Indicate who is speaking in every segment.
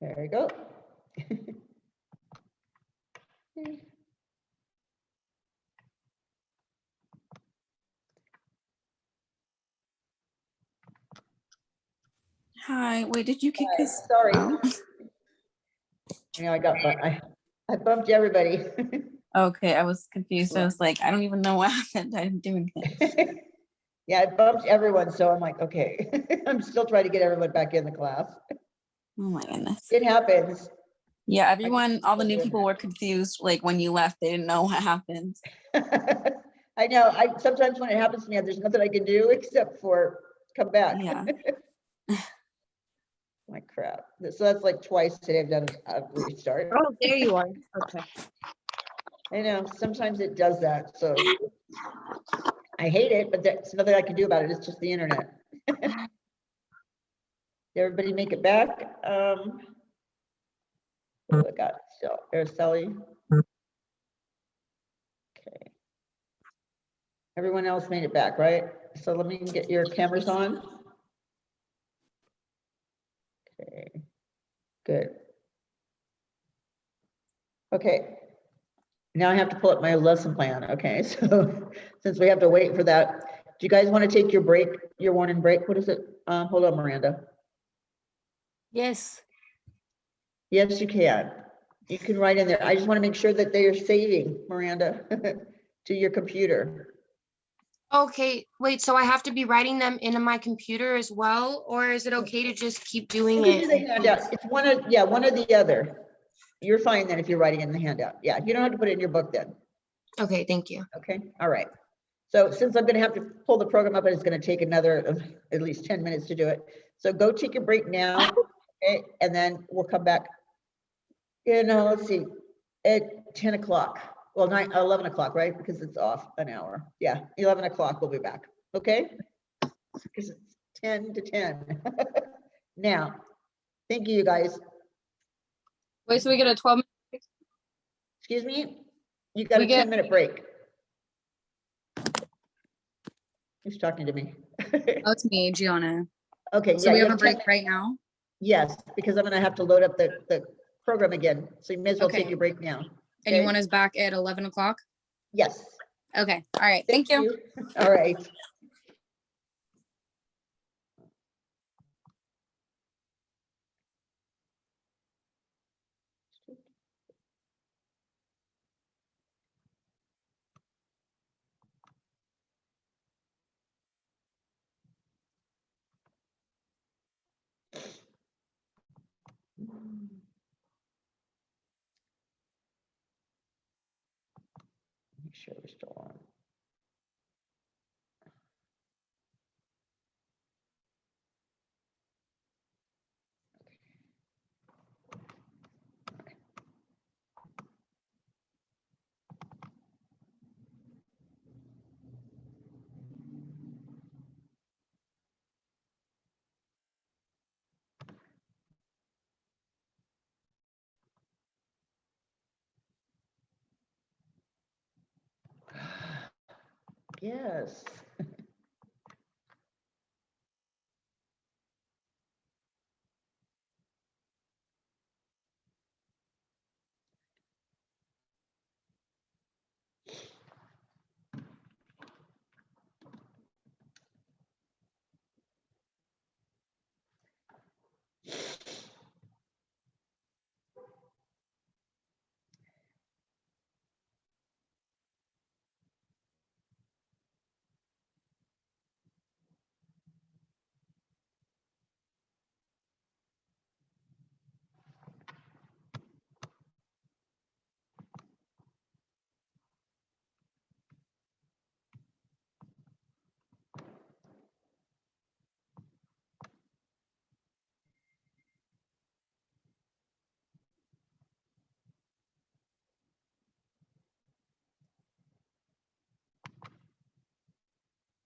Speaker 1: There you go.
Speaker 2: Hi, wait, did you kick us?
Speaker 1: Sorry.
Speaker 2: out?
Speaker 1: You know, I bumped everybody.
Speaker 2: Okay, I was confused. I was like, I don't even know what happened. I didn't do anything.
Speaker 1: Yeah, I bumped everyone, so I'm like, okay. I'm still trying to get everyone back in the class.
Speaker 2: Oh my goodness.
Speaker 1: It happens.
Speaker 2: Yeah, everyone, all the new people were confused. Like when you left, they didn't know what happened.
Speaker 1: I know. Sometimes when it happens to me, there's nothing I can do except for come back.
Speaker 2: Yeah.
Speaker 1: My crap. So that's like twice today I've done a restart.
Speaker 3: Oh, there you are. Okay.
Speaker 1: I know. Sometimes it does that. So I hate it, but there's nothing I can do about it. It's just the internet. Did everybody make it back? What do I got? So Araceli. Okay. Everyone else made it back, right? So let me get your cameras on. Okay. Good. Okay. Now I have to pull up my lesson plan. Okay. So since we have to wait for that, do you guys want to take your break, your warning break? What is it? Hold on, Miranda.
Speaker 3: Yes.
Speaker 1: Yes, you can. You can write in there. I just want to make sure that they are saving, Miranda, to your computer.
Speaker 3: Okay, wait, so I have to be writing them into my computer as well, or is it okay to just keep doing
Speaker 1: You can do the
Speaker 3: it?
Speaker 1: handout. It's one of, yeah, one or the other. You're fine then if you're writing in the handout. Yeah, you don't have to put it in your book then.
Speaker 3: Okay, thank you.
Speaker 1: Okay, all right. So since I'm going to have to pull the program up and it's going to take another at least 10 minutes to do it. So go take your break now, okay? And then we'll come back. You know, let's see, at 10 o'clock. Well, 11 o'clock, right? Because it's off an hour. Yeah, 11 o'clock we'll be back, okay? Because it's 10 to 10. Now, thank you, you guys.
Speaker 4: Wait, so we get a 12-minute?
Speaker 1: Excuse me? You got
Speaker 4: We
Speaker 1: a
Speaker 4: get-
Speaker 1: 10-minute break. Who's talking to me?
Speaker 4: Oh, it's me, Gianna.
Speaker 1: Okay,
Speaker 4: So
Speaker 1: yeah,
Speaker 4: we
Speaker 1: you
Speaker 4: have a break
Speaker 1: 10
Speaker 4: right now?
Speaker 1: Yes, because I'm gonna have to load up the program again. So you may as well take
Speaker 4: Okay.
Speaker 1: your break now.
Speaker 4: And you
Speaker 1: Okay?
Speaker 4: want us back at 11 o'clock?
Speaker 1: Yes.
Speaker 4: Okay, all right, thank you.
Speaker 1: All right. Make sure we're still on. Yes.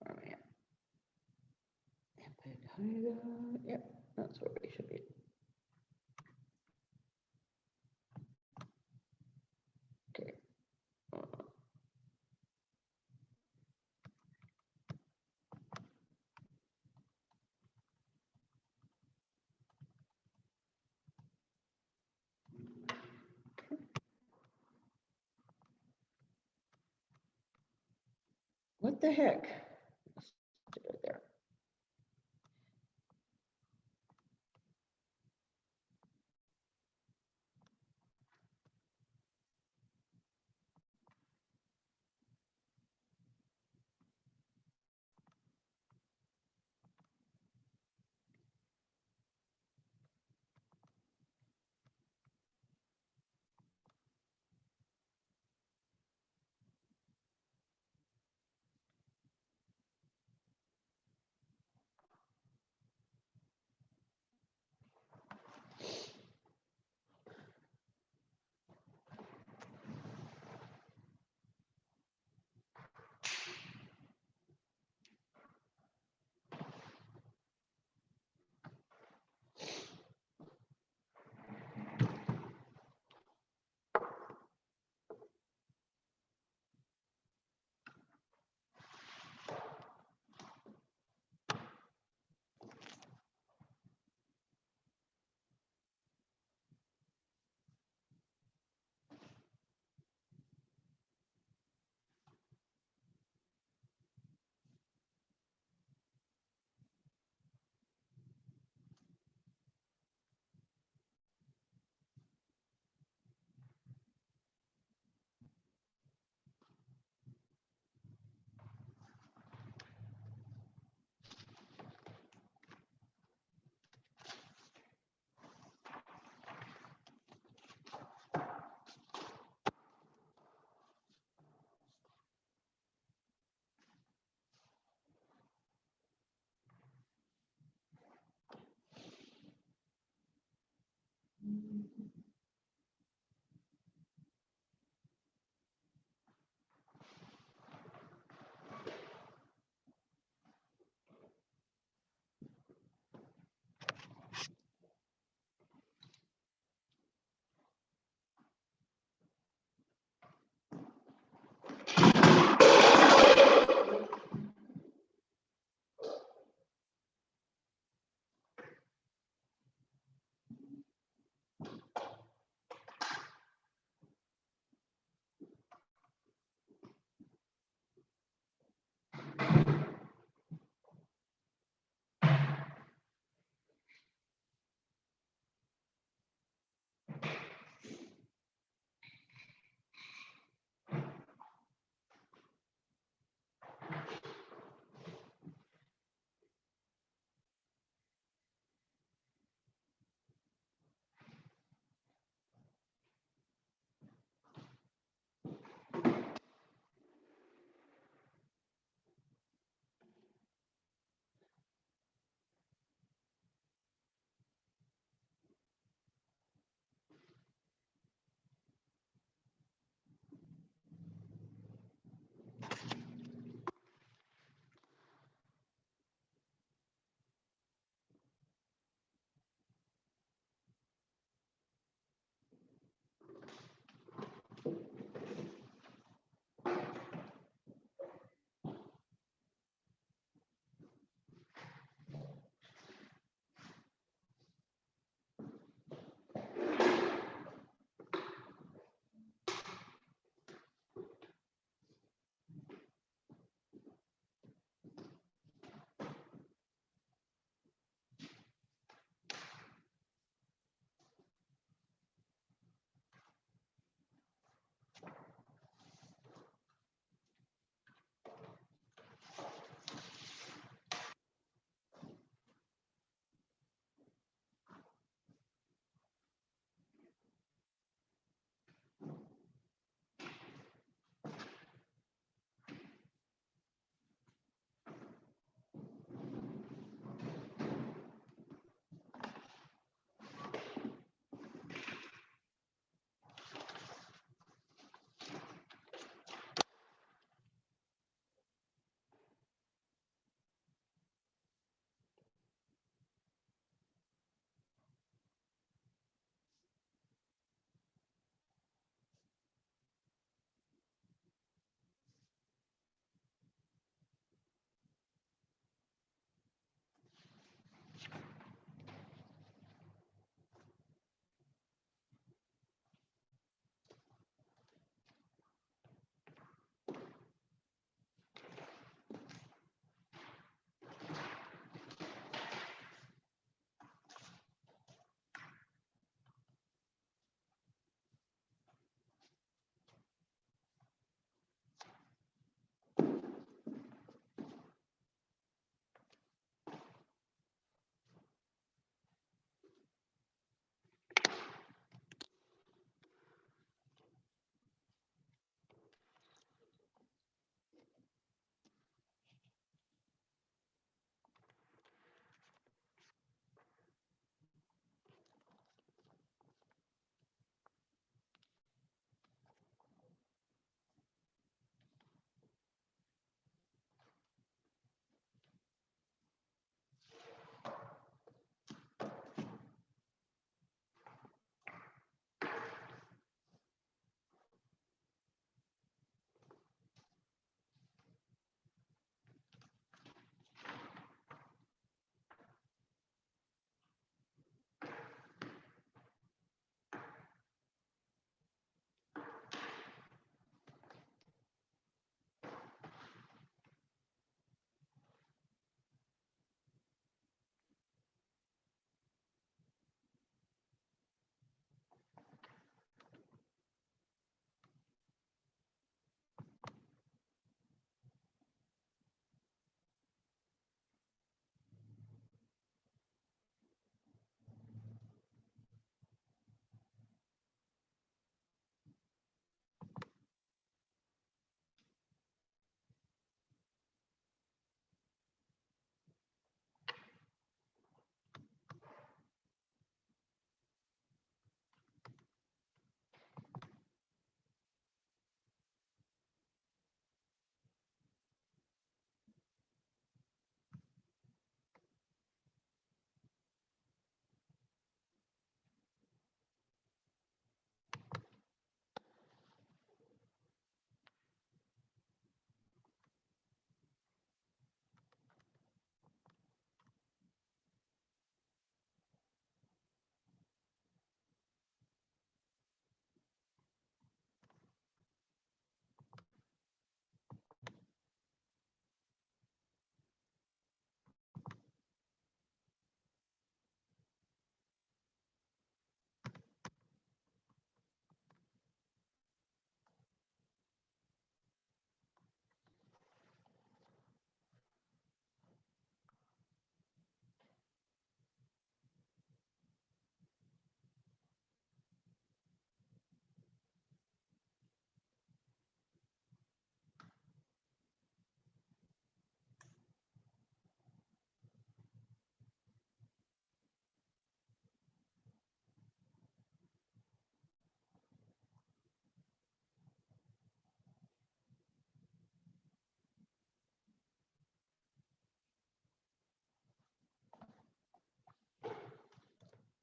Speaker 1: Where are we at? Yep, that's where we should be. Okay. What the heck? Stick it there.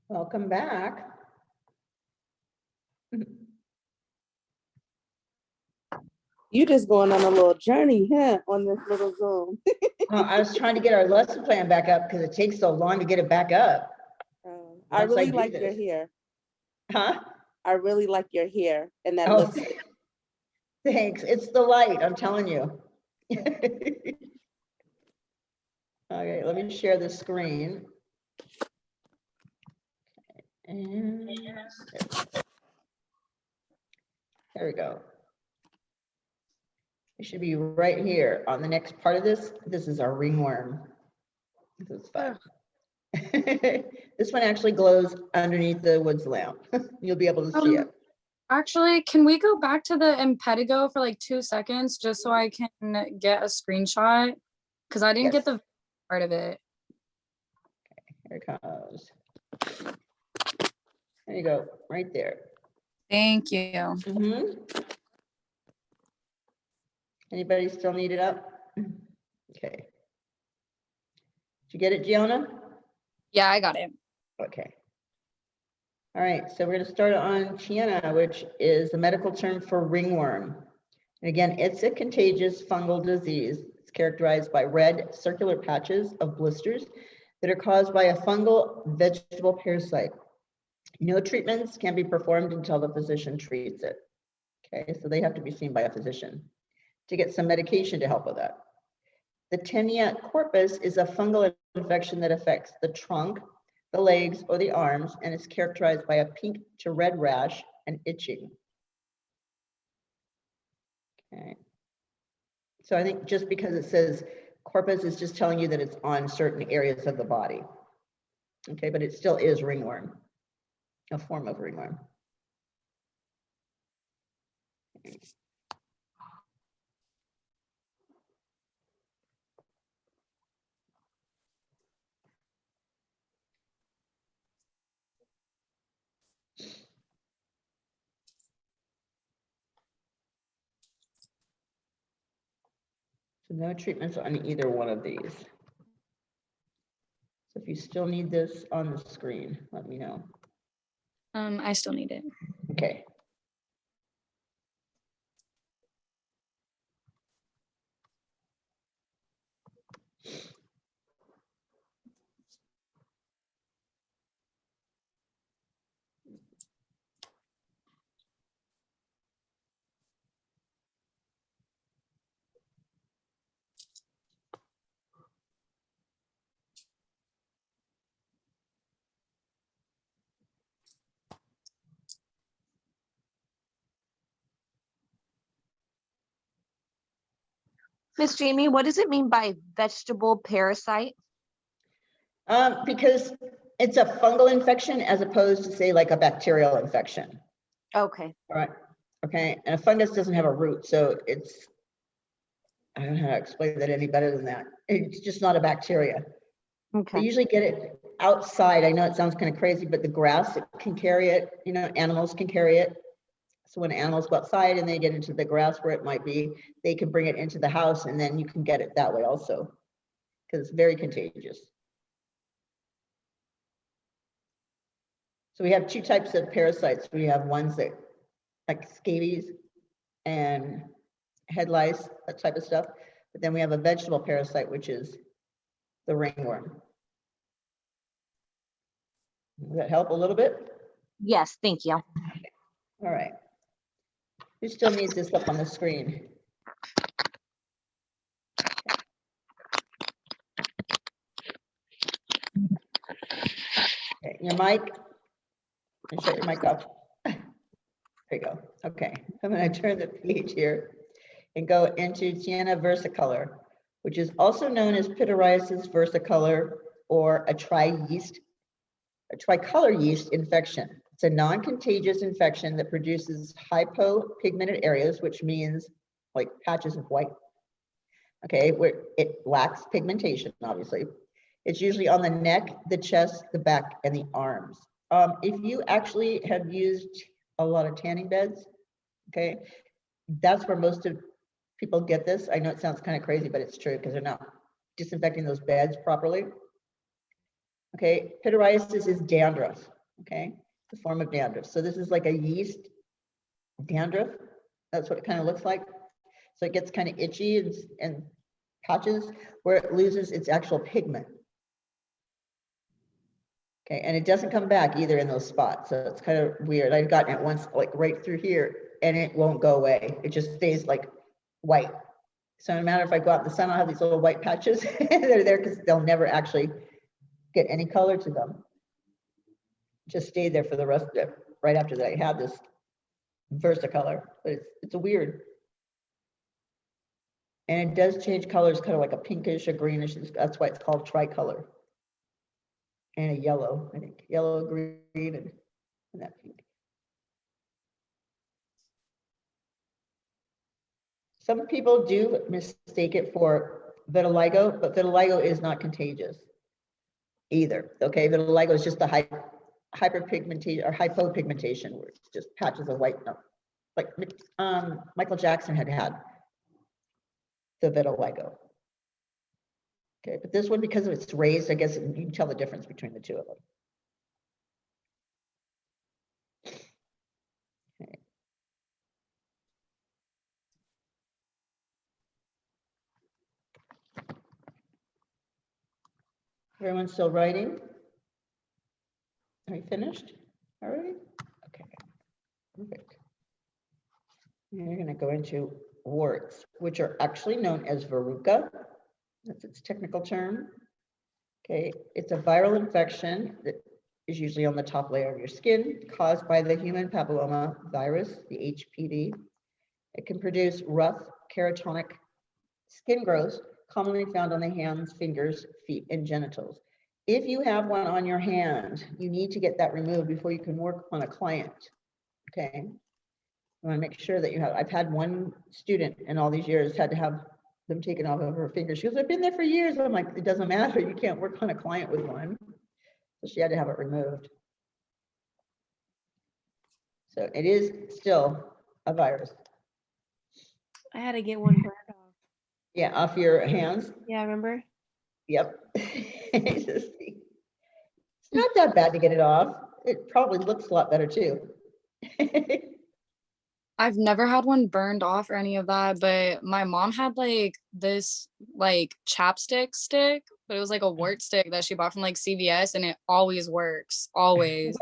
Speaker 1: Welcome back.
Speaker 5: You just going on a little journey, huh, on this little Zoom.
Speaker 1: I was trying to get our lesson plan back up because it takes so long to get it back up.
Speaker 5: I
Speaker 1: Once I
Speaker 5: really
Speaker 1: do
Speaker 5: like your
Speaker 1: this.
Speaker 5: hair.
Speaker 1: Huh?
Speaker 5: I really like your hair and that
Speaker 1: Oh,
Speaker 5: lipstick.
Speaker 1: thanks. It's the light, I'm telling you. Okay, let me share the screen. And there we go. It should be right here on the next part of this. This is our ringworm. This is fun. This one actually glows underneath the woods lamp. You'll be able to see it.
Speaker 4: Actually, can we go back to the impetigo for like 2 seconds just so I can get a screenshot? Because I didn't get
Speaker 1: Yes.
Speaker 4: the part of it.
Speaker 1: Here it comes. There you go, right there.
Speaker 4: Thank you.
Speaker 1: Mhm. Anybody still need it up? Okay. Did you get it, Gianna?
Speaker 4: Yeah, I got it.
Speaker 1: Okay. All right, so we're going to start on Chiena, which is a medical term for ringworm. And again, it's a contagious fungal disease. It's characterized by red circular patches of blisters that are caused by a fungal vegetable parasite. No treatments can be performed until the physician treats it. Okay, so they have to be seen by a physician to get some medication to help with that. The tinea corpus is a fungal infection that affects the trunk, the legs, or the arms, and is characterized by a pink to red rash and itching. Okay. So I think just because it says corpus is just telling you that it's on certain areas of the body. Okay, but it still is ringworm, a form of ringworm. Okay. So no treatments on either one of these. So if you still need this on the screen, let me know.
Speaker 4: I still need it.
Speaker 1: Okay.
Speaker 6: Miss Jamie, what does it mean by vegetable parasite?
Speaker 1: Because it's a fungal infection as opposed to say like a bacterial infection.
Speaker 6: Okay.
Speaker 1: All right. Okay. And a fungus doesn't have a root. So it's, I don't know how to explain that any better than that. It's just not a bacteria. They
Speaker 6: Okay.
Speaker 1: usually get it outside. I know it sounds kind of crazy, but the grass, it can carry it. You know, animals can carry it. So when animals go outside and they get into the grass where it might be, they can bring it into the house and then you can get it that way also, because it's very contagious. So we have two types of parasites. We have ones that like scabies and head lice, that type of stuff. But then we have a vegetable parasite, which is the ringworm. Does that help a little bit?
Speaker 6: Yes, thank you.
Speaker 1: All right. Who still needs this up on the screen? Okay, your mic. And shut your mic off. There you go. Okay, I'm going to turn the page here and go into Chiena versicolor, which is also known as pityriasis versicolor or a tricolor yeast infection. It's a non-contagious infection that produces hypopigmented areas, which means like patches of white. Okay, where it lacks pigmentation, obviously. It's usually on the neck, the chest, the back, and the arms. If you actually have used a lot of tanning beds, okay, that's where most of people get this. I know it sounds kind of crazy, but it's true because they're not disinfecting those beds properly. Okay, pityriasis is dandruff. okay? The form of dandruff. So this is like a yeast dandruff. That's what it kind of looks like. So it gets kind of itchy and patches where it loses its actual pigment. Okay, and it doesn't come back either in those spots. So it's kind of weird. I've gotten it once, like right through here, and it won't go away. It just stays like white. So no matter if I go out in the sun, I'll have these little white patches. They're there because they'll never actually get any color to them. Just stayed there for the rest of it, right after that I had this Versacolor, but it's a weird. And it does change colors, kind of like a pinkish, a greenish. That's why it's called tricolor. And a yellow, I think, yellow, green, and that pink. Some people do mistake it for vitiligo, but vitiligo is not contagious either. Okay, vitiligo is just the hyperpigmentation or hypopigmentation, where it's just patches of white. No, like Michael Jackson had the vitiligo. Okay, but this one, because it's raised, I guess you can tell the difference between the two of them. Okay. Everyone's still writing? Are you finished already? Okay, perfect. You're going to go into warts, which are actually known as verruca. That's its technical term. Okay, it's a viral infection that is usually on the top layer of your skin, caused by the human papilloma virus, the HPV. It can produce rough, keratonic skin growths, commonly found on the hands, fingers, feet, and genitals. If you have one on your hand, you need to get that removed before you can work on a client. Okay, you want to make sure that you have. I've had one student in all these years had to have them taken off of her fingers. She goes, I've been there for years. I'm like, it doesn't matter. You can't work on a client with one. So she had to have it removed. So it is still a virus.
Speaker 7: I had to get one burned off.
Speaker 1: Yeah, off your hands.
Speaker 7: Yeah, remember?
Speaker 1: Yep. It's not that bad to get it off. It probably looks a lot better too.
Speaker 4: I've never had one burned off or any of that, but my mom had like this like chapstick stick, but it was like a wart stick that she bought from like CVS, and it always works, always.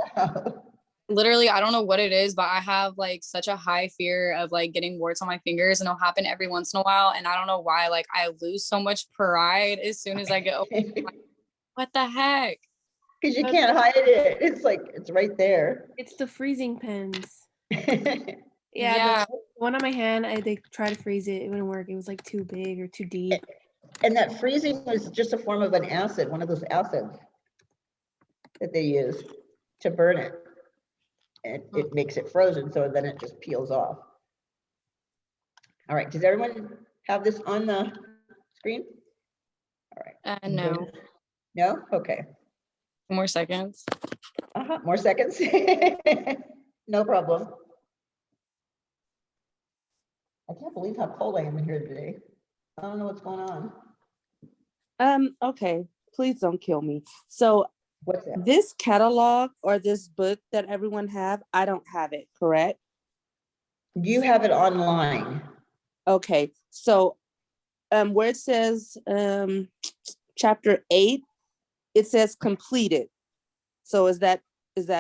Speaker 4: Literally, I don't know what it is, but I have like such a high fear of like getting warts on my fingers, and it'll happen every once in a while. And I don't know why, like I lose so much pride as soon as I get like, what the heck?
Speaker 1: Because you can't hide it. It's like, it's right there.
Speaker 7: It's the freezing pens.
Speaker 4: Yeah.
Speaker 7: Yeah, the one on my hand, they tried to freeze it. It wouldn't work. It was like too big or too deep.
Speaker 1: And that freezing was just a form of an acid, one of those acids that they use to burn it. And it makes it frozen, so then it just peels off. All right, does everyone have this on the screen? All right.
Speaker 4: No.
Speaker 1: No? Okay.
Speaker 4: More seconds.
Speaker 1: More seconds. No problem. I can't believe how cold I am in here today. I don't know what's going on.
Speaker 5: Okay, please don't kill me. So
Speaker 1: What's that?
Speaker 5: this catalog or this book that everyone have, I don't have it, correct?
Speaker 1: You have it online.
Speaker 5: Okay, so where it says chapter 8, it says completed. So is that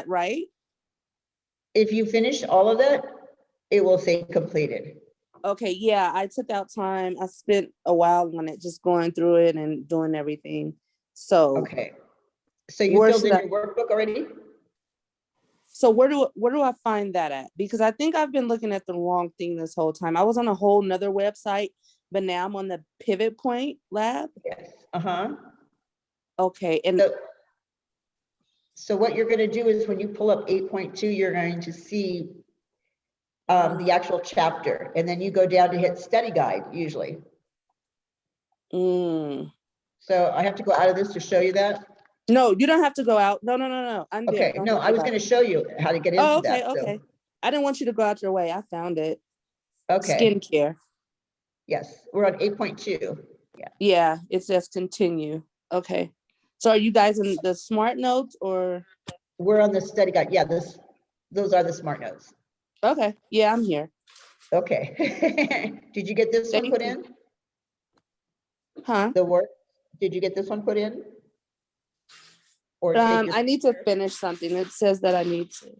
Speaker 5: right?
Speaker 1: If you finish all of that, it will say completed.
Speaker 5: Okay, yeah, I took out time. I spent a while on it, just going through it and doing everything. So
Speaker 1: Okay. So you
Speaker 5: Where
Speaker 1: filled in
Speaker 5: should I-
Speaker 1: your workbook already?
Speaker 5: so where do I find that at? Because I think I've been looking at the wrong thing this whole time. I was on a whole nother website, but now I'm on the Pivot Point Lab.
Speaker 1: Yes. Uh-huh.
Speaker 5: Okay, and
Speaker 1: So what you're going to do is when you pull up 8.2, you're going to see the actual chapter, and then you go down to hit study guide usually.
Speaker 5: no,
Speaker 1: So I have to go out of this to show you that.
Speaker 5: you don't have to go out. No. I'm there.
Speaker 1: Okay,
Speaker 5: Don't
Speaker 1: no,
Speaker 5: have
Speaker 1: I was
Speaker 5: go
Speaker 1: going
Speaker 5: out.
Speaker 1: to show you how to get into
Speaker 5: Oh, okay,
Speaker 1: that. so-
Speaker 5: okay. I didn't want you to go out your way. I found it.
Speaker 1: Okay,
Speaker 5: Skincare.
Speaker 1: yes, we're on 8.2.
Speaker 5: Yeah, it says continue. Okay. So are you guys in the Smart Notes or?
Speaker 1: we're on the study guide. Yeah, those are the smart notes.
Speaker 5: Okay, yeah, I'm here.
Speaker 1: Okay. Did you get this one
Speaker 5: Thank
Speaker 1: put
Speaker 5: you.
Speaker 1: in?
Speaker 5: Huh?
Speaker 1: The work? Did you get this one put in? Or take this?
Speaker 5: I need to finish something. It says that I need to.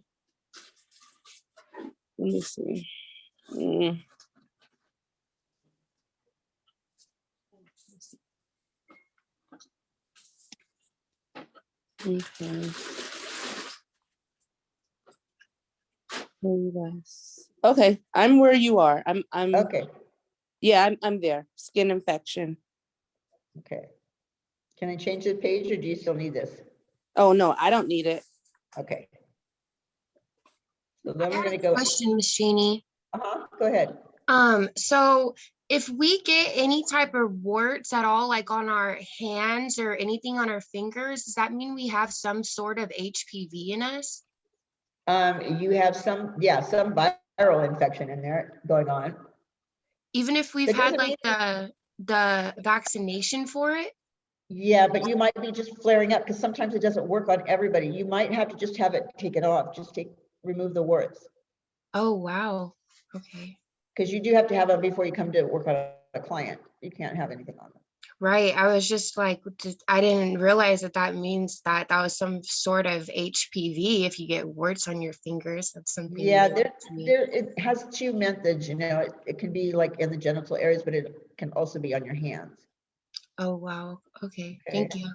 Speaker 5: Let me see. Okay. Okay, I'm where you are. I'm
Speaker 1: Okay,
Speaker 5: yeah, I'm there. Skin infection.
Speaker 1: okay. Can I change the page or do you still need this?
Speaker 5: Oh no, I don't need it.
Speaker 1: Okay. So
Speaker 3: I
Speaker 1: then we're
Speaker 3: have
Speaker 1: gonna
Speaker 3: a
Speaker 1: go.
Speaker 3: question, Miss Janie.
Speaker 1: Go ahead.
Speaker 3: So if we get any type of warts at all, like on our hands or anything on our fingers, does that mean we have some sort of HPV in us?
Speaker 1: You have some viral infection in there going on.
Speaker 3: Even if we've
Speaker 1: That
Speaker 3: had
Speaker 1: doesn't
Speaker 3: like the vaccination for it?
Speaker 1: Yeah, but you might be just flaring up because sometimes it doesn't work on everybody. You might have to just have it taken off, remove the warts.
Speaker 3: Oh, wow. Okay.
Speaker 1: Because you do have to have them before you come to work on a client. You can't have anything on them.
Speaker 3: Right. I was just like, I didn't realize that means that was some sort of HPV if you get warts on your fingers. That's something.
Speaker 1: Yeah,
Speaker 3: new to me.
Speaker 1: it has two methods, it can be like in the genital areas, but it can also be on your hands.
Speaker 3: Oh, wow. Okay.
Speaker 1: Okay.
Speaker 3: Thank you.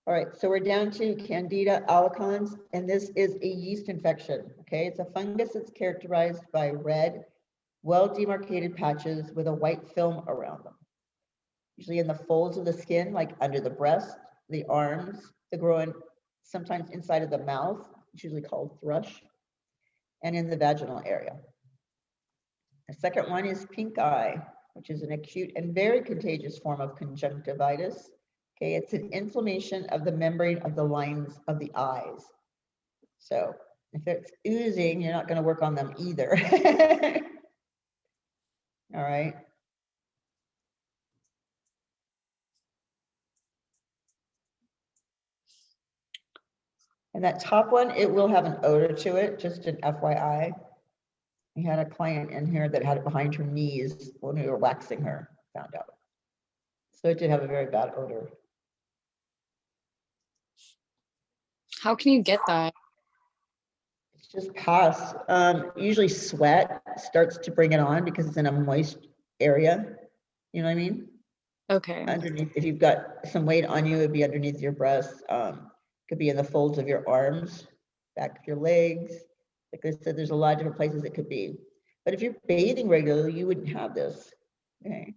Speaker 1: All right, so we're down to Candida Olicons, and this is a yeast infection, okay? It's a fungus that's characterized by red, well-demarcated patches with a white film around them. Usually in the folds of the skin, like under the breast, the arms, the groin, sometimes inside of the mouth, it's usually called thrush, and in the vaginal area. The second one is pink eye, which is an acute and very contagious form of conjunctivitis. Okay, it's an inflammation of the membrane of the lines of the eyes. So if it's oozing, you're not going to work on them either. All right. And that top one, it will have an odor to it, just an FYI. We had a client in here that had it behind her knees when we were waxing her, found out. So it did have a very bad odor.
Speaker 4: How can you get that?
Speaker 1: It's just pus. Usually sweat starts to bring it on because it's in a moist area. You know what I mean?
Speaker 4: Okay.
Speaker 1: Underneath, if you've got some weight on you, it'd be underneath your breasts. Could be in the folds of your arms, back of your legs. Like I said, there's a lot of different places it could be. But if you're bathing regularly, you wouldn't have this. Okay.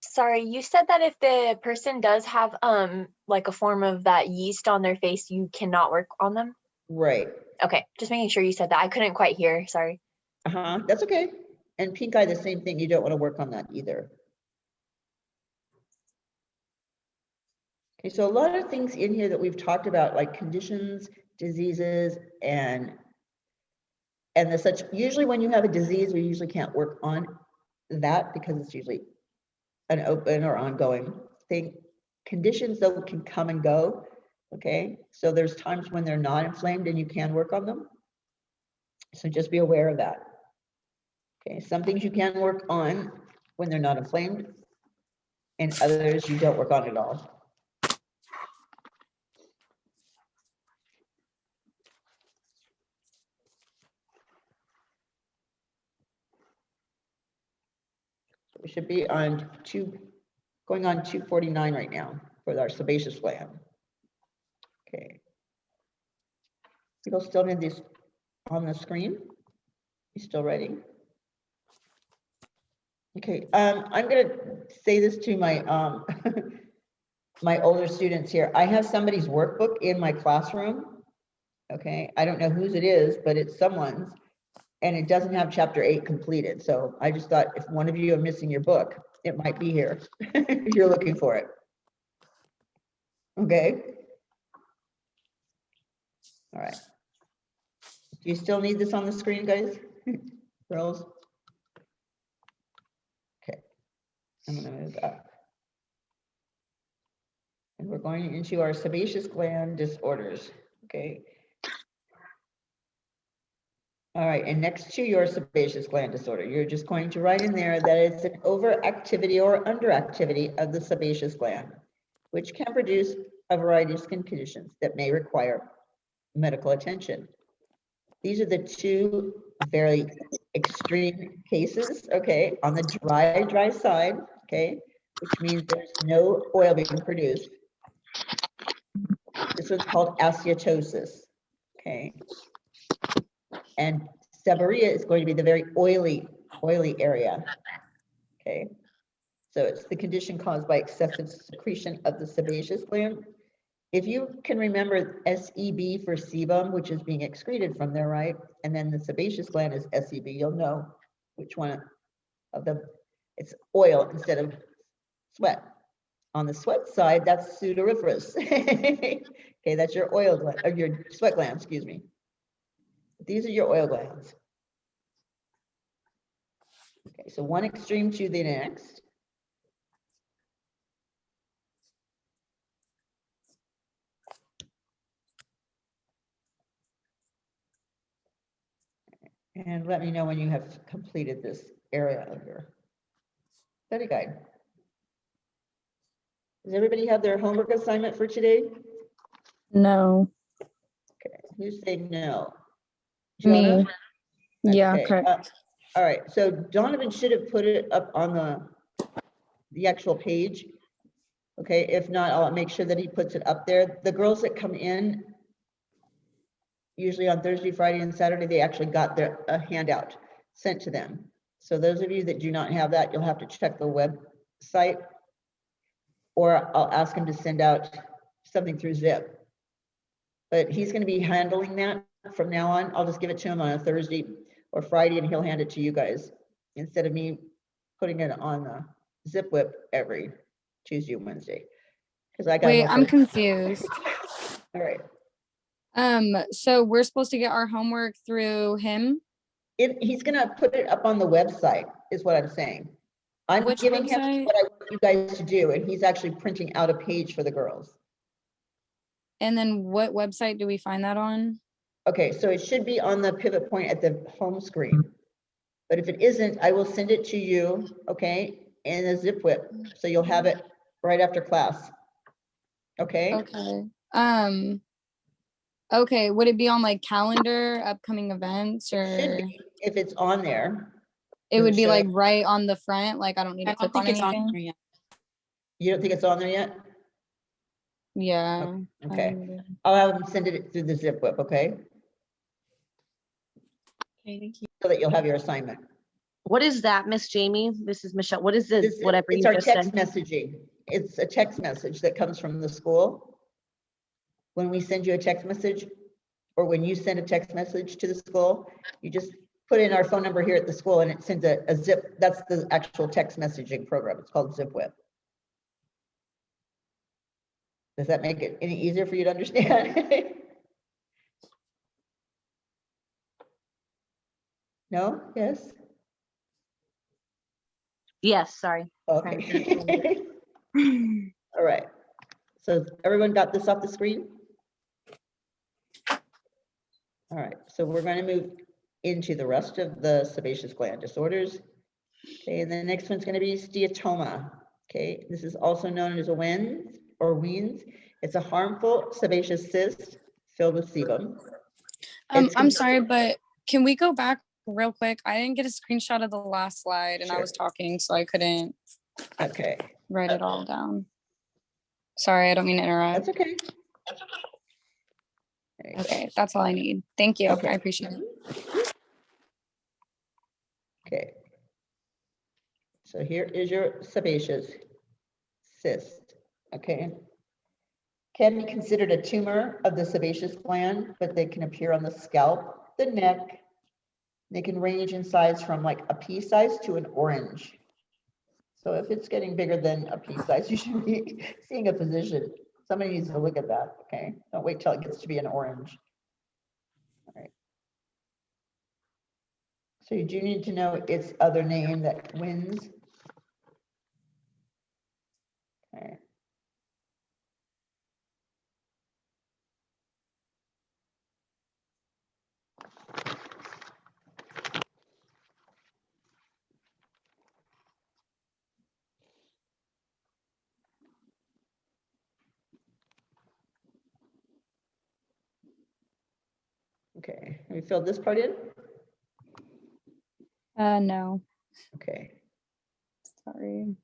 Speaker 6: Sorry, you said that if the person does have like a form of that yeast on their face, you cannot work on them?
Speaker 1: Right.
Speaker 6: Okay, just making sure you said that. I couldn't quite hear, sorry.
Speaker 1: That's okay. And pink eye, the same thing. You don't want to work on that either. Okay, so a lot of things in here that we've talked about, like conditions, diseases, and the such. Usually when you have a disease, we usually can't work on that because it's usually an open or ongoing thing. Conditions, though, can come and go. Okay, so there's times when they're not inflamed and you can work on them. So just be aware of that. Okay, some things you can work on when they're not inflamed, and others you don't work on at all. We should be on going on 249 right now for our sebaceous gland. Okay. People still need this on the screen? You still ready? Okay, I'm gonna say this to my my older students here. I have somebody's workbook in my classroom. Okay, I don't know whose it is, but it's someone's, and it doesn't have chapter 8 completed. So I just thought if one of you are missing your book, it might be here if you're looking for it. Okay. All right. Do you still need this on the screen, guys? Girls? Okay. I'm gonna move up. And we're going into our sebaceous gland disorders, okay? All right, and next to your sebaceous gland disorder, you're just going to write in there that it's an overactivity or underactivity of the sebaceous gland, which can produce a variety of skin conditions that may require medical attention. These are the two very extreme cases, okay, on the dry side, okay, which means there's no oil being produced. This one's called acetosis, okay. And seborrhea is going to be the very oily area, okay. So it's the condition caused by excessive secretion of the sebaceous gland. If you can remember SEB for sebum, which is being excreted from there, right? And then the sebaceous gland is SEB, you'll know which one of them, it's oil instead of sweat. On the sweat side, that's sudoriferous. Okay, that's your oil gland, or your sweat gland, excuse me. These are your oil glands. Okay, so one extreme to the next. And let me know when you have completed this area of your study guide. Does everybody have their homework assignment for today?
Speaker 4: No.
Speaker 1: Okay, who's saying no?
Speaker 4: Me.
Speaker 1: Jonah?
Speaker 4: Yeah,
Speaker 1: Okay,
Speaker 4: correct.
Speaker 1: all right, so Donovan should have put it up on the actual page. Okay, if not, I'll make sure that he puts it up there. The girls that come in, usually on Thursday, Friday, and Saturday, they actually got a handout sent to them. So those of you that do not have that, you'll have to check the website, or I'll ask him to send out something through Zip. But he's going to be handling that from now on. I'll just give it to him on a Thursday or Friday, and he'll hand it to you guys instead of me putting it on the Zip Whip every Tuesday and Wednesday. Because I got.
Speaker 4: Wait, I'm confused.
Speaker 1: All right.
Speaker 4: So we're supposed to get our homework through him?
Speaker 1: He's gonna put it up on the website, is what I'm saying. I'm
Speaker 4: Which
Speaker 1: giving him
Speaker 4: website?
Speaker 1: what I want you guys to do, and he's actually printing out a page for the girls.
Speaker 4: And then what website do we find that on?
Speaker 1: Okay, so it should be on the pivot point at the home screen. But if it isn't, I will send it to you, okay, in a zip whip, so you'll have it right after class. Okay?
Speaker 4: Okay. Okay, would it be on like calendar, upcoming events,
Speaker 1: It
Speaker 4: or
Speaker 1: should be, if it's on there.
Speaker 4: it would be
Speaker 1: show-
Speaker 4: like right on the front? Like I don't need to
Speaker 2: I
Speaker 4: click
Speaker 2: don't think
Speaker 4: on
Speaker 2: it's
Speaker 4: anything?
Speaker 2: on there yet.
Speaker 1: You don't think it's on there yet?
Speaker 4: Yeah.
Speaker 1: Okay, I'll have them send it through the zip whip, okay?
Speaker 2: Okay, thank you.
Speaker 1: So that you'll have your assignment.
Speaker 8: What is that, Miss Jamie? This is Michelle. What is this?
Speaker 1: This-
Speaker 8: Whatever
Speaker 1: It's
Speaker 8: you
Speaker 1: our
Speaker 8: just
Speaker 1: text
Speaker 8: said.
Speaker 1: messaging. It's a text message that comes from the school. When we send you a text message, or when you send a text message to the school, you just put in our phone number here at the school and it sends a zip. That's the actual text messaging program. It's called Zip Whip. Does that make it any easier for you to understand? No? Yes?
Speaker 8: Yes, sorry.
Speaker 1: Okay. All right. So everyone got this off the screen? All right, so we're going to move into the rest of the sebaceous gland disorders. Okay, and the next one's going to be steatoma. Okay, this is also known as a WENS or weans. It's a harmful sebaceous cyst filled with sebum. It's
Speaker 4: I'm sorry, but can we go back real quick? I didn't get a screenshot of the last slide and I
Speaker 1: Sure.
Speaker 4: was talking, so I couldn't
Speaker 1: Okay,
Speaker 4: write it all down. Sorry, I don't mean to interrupt.
Speaker 1: that's okay. There you go.
Speaker 4: Okay, that's all I need. Thank you.
Speaker 1: Okay.
Speaker 4: I appreciate it.
Speaker 1: Okay. So here is your sebaceous cyst. Okay. Can be considered a tumor of the sebaceous gland, but they can appear on the scalp, the neck. They can range in size from like a pea size to an orange. So if it's getting bigger than a pea size, you should be seeing a physician. Somebody needs to look at that, okay? Don't wait till it gets to be an orange. All right. So you do need to know its other name that wins. Okay. Okay, have you filled this part in?
Speaker 4: No,
Speaker 1: Okay,
Speaker 4: sorry.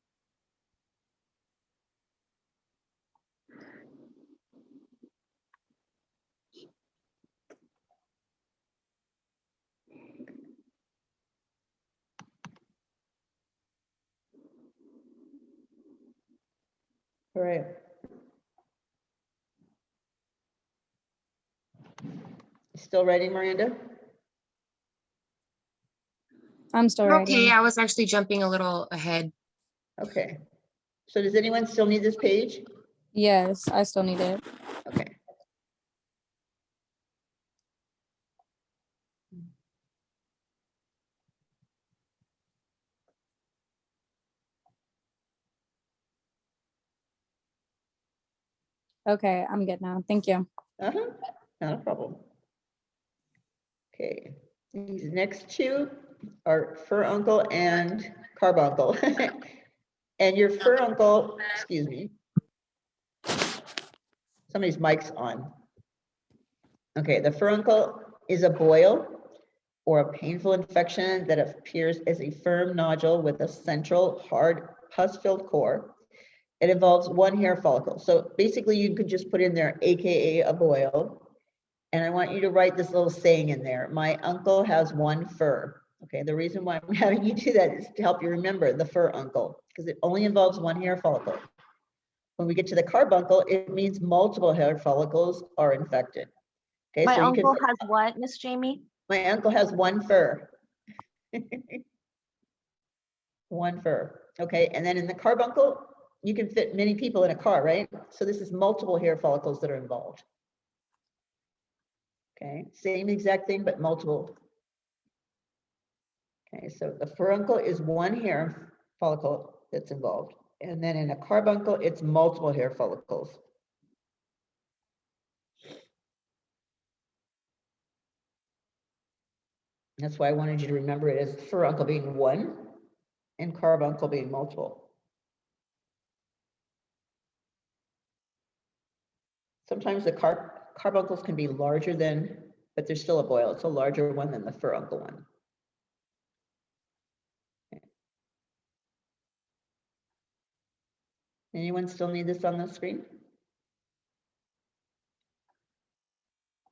Speaker 1: all right. Still ready, Miranda?
Speaker 4: I'm still
Speaker 3: Okay,
Speaker 4: writing.
Speaker 3: I was actually jumping a little ahead.
Speaker 1: Okay. So does anyone still need this page?
Speaker 4: Yes, I still need it.
Speaker 1: Okay.
Speaker 4: Okay, I'm good now. Thank you.
Speaker 1: Uh-huh, not a problem. Okay, these next two are furuncle and carbuncle. And your furuncle, excuse me. Somebody's mic's on. Okay, the furuncle is a boil or a painful infection that appears as a firm nodule with a central hard pus-filled core. It involves one hair follicle. So basically you could just put in there AKA a boil. And I want you to write this little saying in there. My uncle has one fur. Okay, the reason why I'm having you do that is to help you remember the furuncle, because it only involves one hair follicle. When we get to the carbuncle, it means multiple hair follicles are infected. Okay,
Speaker 8: My
Speaker 1: so you
Speaker 8: uncle
Speaker 1: can,
Speaker 8: has what, Miss Jamie?
Speaker 1: my uncle has one fur. One fur. Okay, and then in the carbuncle, you can fit many people in a car, right? So this is multiple hair follicles that are involved. Okay, same exact thing, but multiple. Okay, so the furuncle is one hair follicle that's involved. And then in a carbuncle, it's multiple hair follicles. That's why I wanted you to remember it as furuncle being one and carbuncle being multiple. Sometimes the carbuncles can be larger than, but they're still a boil. It's a larger one than the furuncle one. Okay. Anyone still need this on the screen?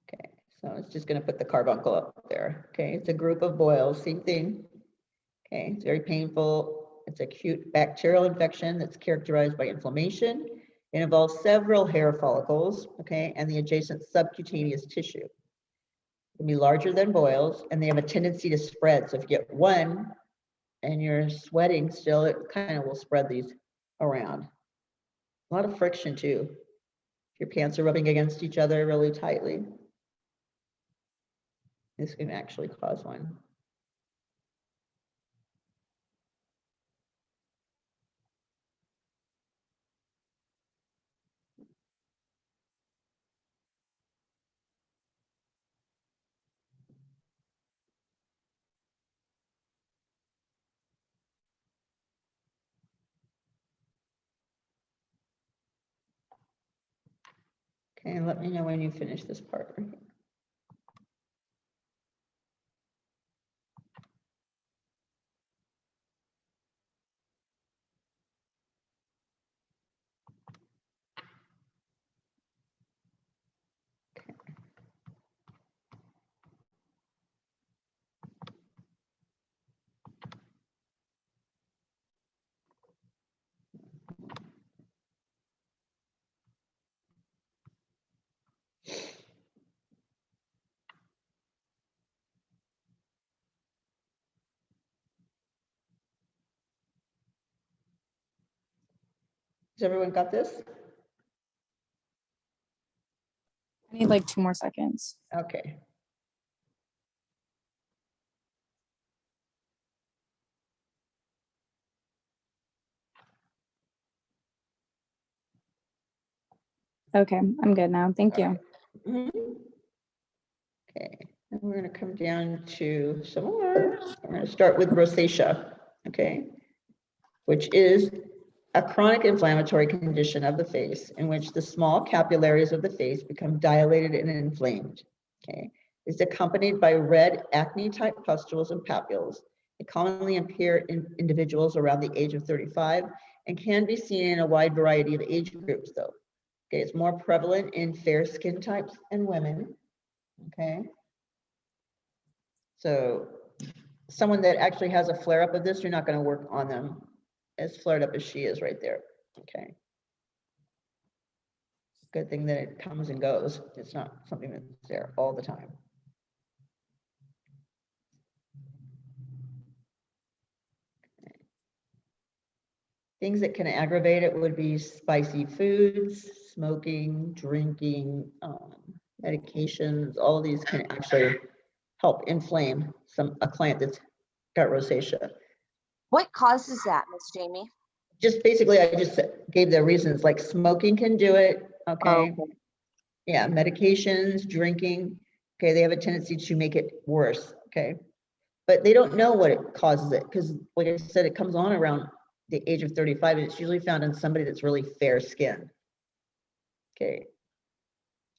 Speaker 1: Okay, so it's just going to put the carbuncle up there. Okay, it's a group of boils, same thing. Okay, it's very painful. It's acute bacterial infection that's characterized by inflammation. It involves several hair follicles, okay, and the adjacent subcutaneous tissue. It can be larger than boils, and they have a tendency to spread. So if you get one and you're sweating still, it kind of will spread these around. A lot of friction too. If your pants are rubbing against each other really tightly, this can actually cause one. Okay, let me know when you finish this part. Has everyone got this?
Speaker 4: I need like 2 more seconds.
Speaker 1: Okay.
Speaker 4: Okay, I'm good now. Thank you.
Speaker 1: Mhm. Okay, and we're going to come down to some more. We're going to start with rosacea, okay, which is a chronic inflammatory condition of the face in which the small capillaries of the face become dilated and inflamed. Okay, It's accompanied by red acne-type pustules and papules. They commonly appear in individuals around the age of 35 and can be seen in a wide variety of age groups, though. Okay, it's more prevalent in fair skin types and women. Okay. So someone that actually has a flare-up of this, you're not going to work on them as flared up as she is right there. Okay. Good thing that it comes and goes. It's not something that's there all the time. Things that can aggravate it would be spicy foods, smoking, drinking, medications. All of these can actually help inflame a client that's got rosacea.
Speaker 8: What causes that, Miss Jamie?
Speaker 1: Just basically, I just gave the reasons, like smoking can do it. Okay.
Speaker 8: Oh,
Speaker 1: Yeah, medications, drinking. Okay, they have a tendency to make it worse. Okay, but they don't know what it causes it because, like I said, it comes on around the age of 35, and it's usually found in somebody that's really fair skinned. Okay,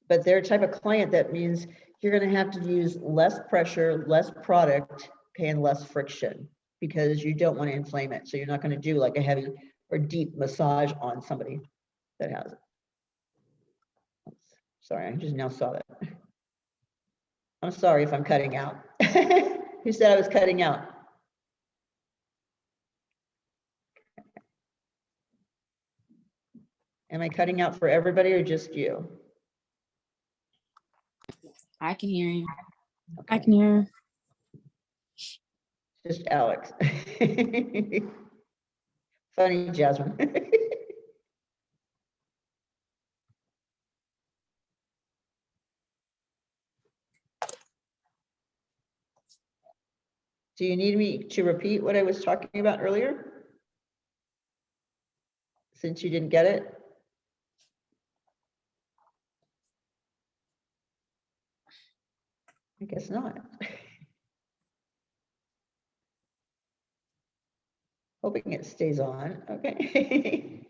Speaker 1: but they're a type of client that means you're going to have to use less pressure, less product, okay, and less friction because you don't want to inflame it. So you're not going to do like a heavy or deep massage on somebody that has it. Sorry, I just now saw that. I'm sorry if I'm cutting out. Who said I was cutting out? Am I cutting out for everybody or just you?
Speaker 2: I can hear you.
Speaker 4: I can hear.
Speaker 1: Just Alex. Funny, Jasmine. Do you need me to repeat what I was talking about earlier? Since you didn't get it? I guess not. Hoping it stays on. Okay.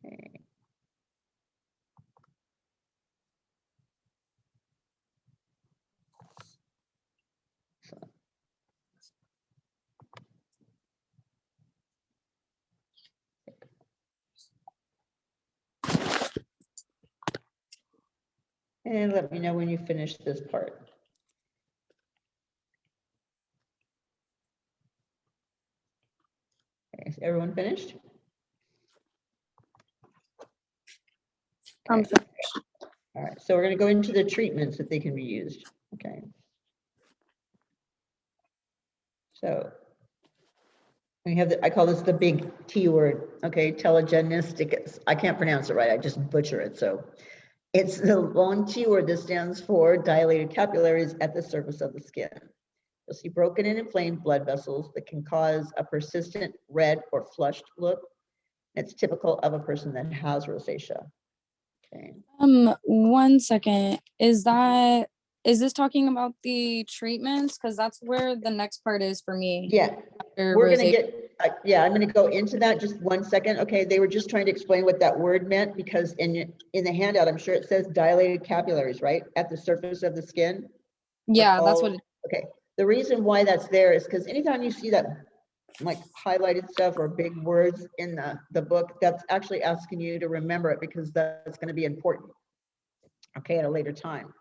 Speaker 1: Okay. So. And let me know when you finish this part. Okay, is everyone finished? Okay. All right, so we're going to go into the treatments that they can be used. Okay. So we have I call this the big T word. Okay, telegenisticus. I can't pronounce it right. I just butcher it. So it's the long T word that stands for dilated capillaries at the surface of the skin. You'll see broken and inflamed blood vessels that can cause a persistent red or flushed look. It's typical of a person that has rosacea. Okay.
Speaker 4: 1 second. Is this talking about the treatments? Because that's where the next part is for me.
Speaker 1: Yeah, we're going to get, yeah, I'm going to go into that just 1 second. Okay, they were just trying to explain what that word meant because in the handout, I'm sure it says dilated capillaries, right? At the surface of the skin.
Speaker 4: Yeah, that's what.
Speaker 1: Okay, the reason why that's there is because anytime you see that like highlighted stuff or big words in the book, that's actually asking you to remember it because that's going to be important, okay, at a later time.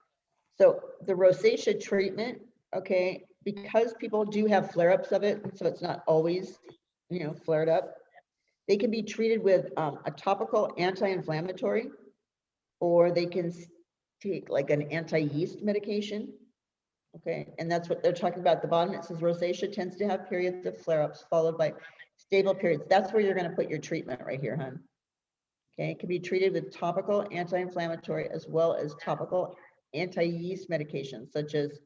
Speaker 1: So the rosacea treatment, okay, because people do have flare-ups of it, so it's not always, you know, flared up, they can be treated with a topical anti-inflammatory, or they can take like an anti-yeast medication. Okay, and that's what they're talking about at the bottom. It says rosacea tends to have periods of flare-ups followed by stable periods. That's where you're going to put your treatment right here, hon. Okay, it can be treated with topical anti-inflammatory as well as topical anti-yeast medications such as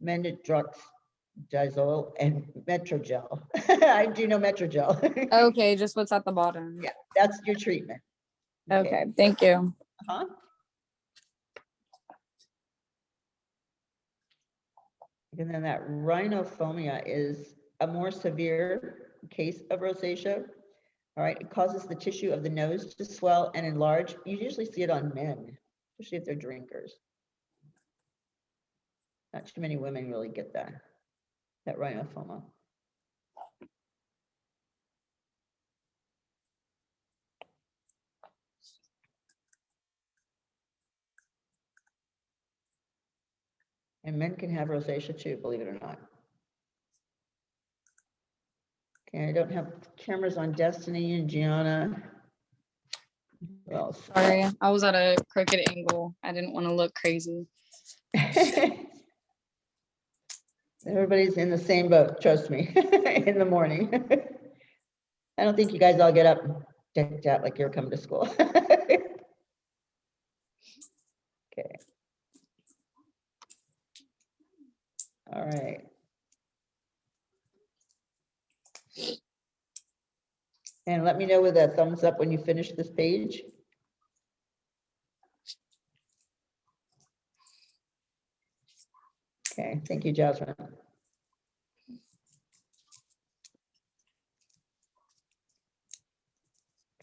Speaker 1: Mendroxidazole and Metrogel. I do know Metrogel.
Speaker 4: Okay, just what's at the bottom.
Speaker 1: Yeah, that's your treatment.
Speaker 4: Okay, thank you.
Speaker 1: Uh-huh. And then that Rhinophobia is a more severe case of rosacea. All right, it causes the tissue of the nose to swell and enlarge. You usually see it on men. especially if they're drinkers. Not too many women really get that rhinophobia. And men can have rosacea too, believe it or not. Okay, I don't have cameras on Destiny and Gianna. Well,
Speaker 4: Sorry, I was at a crooked angle. I didn't want to look crazy.
Speaker 1: everybody's in the same boat, trust me, in the morning. I don't think you guys all get up decked out like you're coming to school. Okay. All right. And let me know with a thumbs up when you finish this page. Okay, thank you, Jasmine.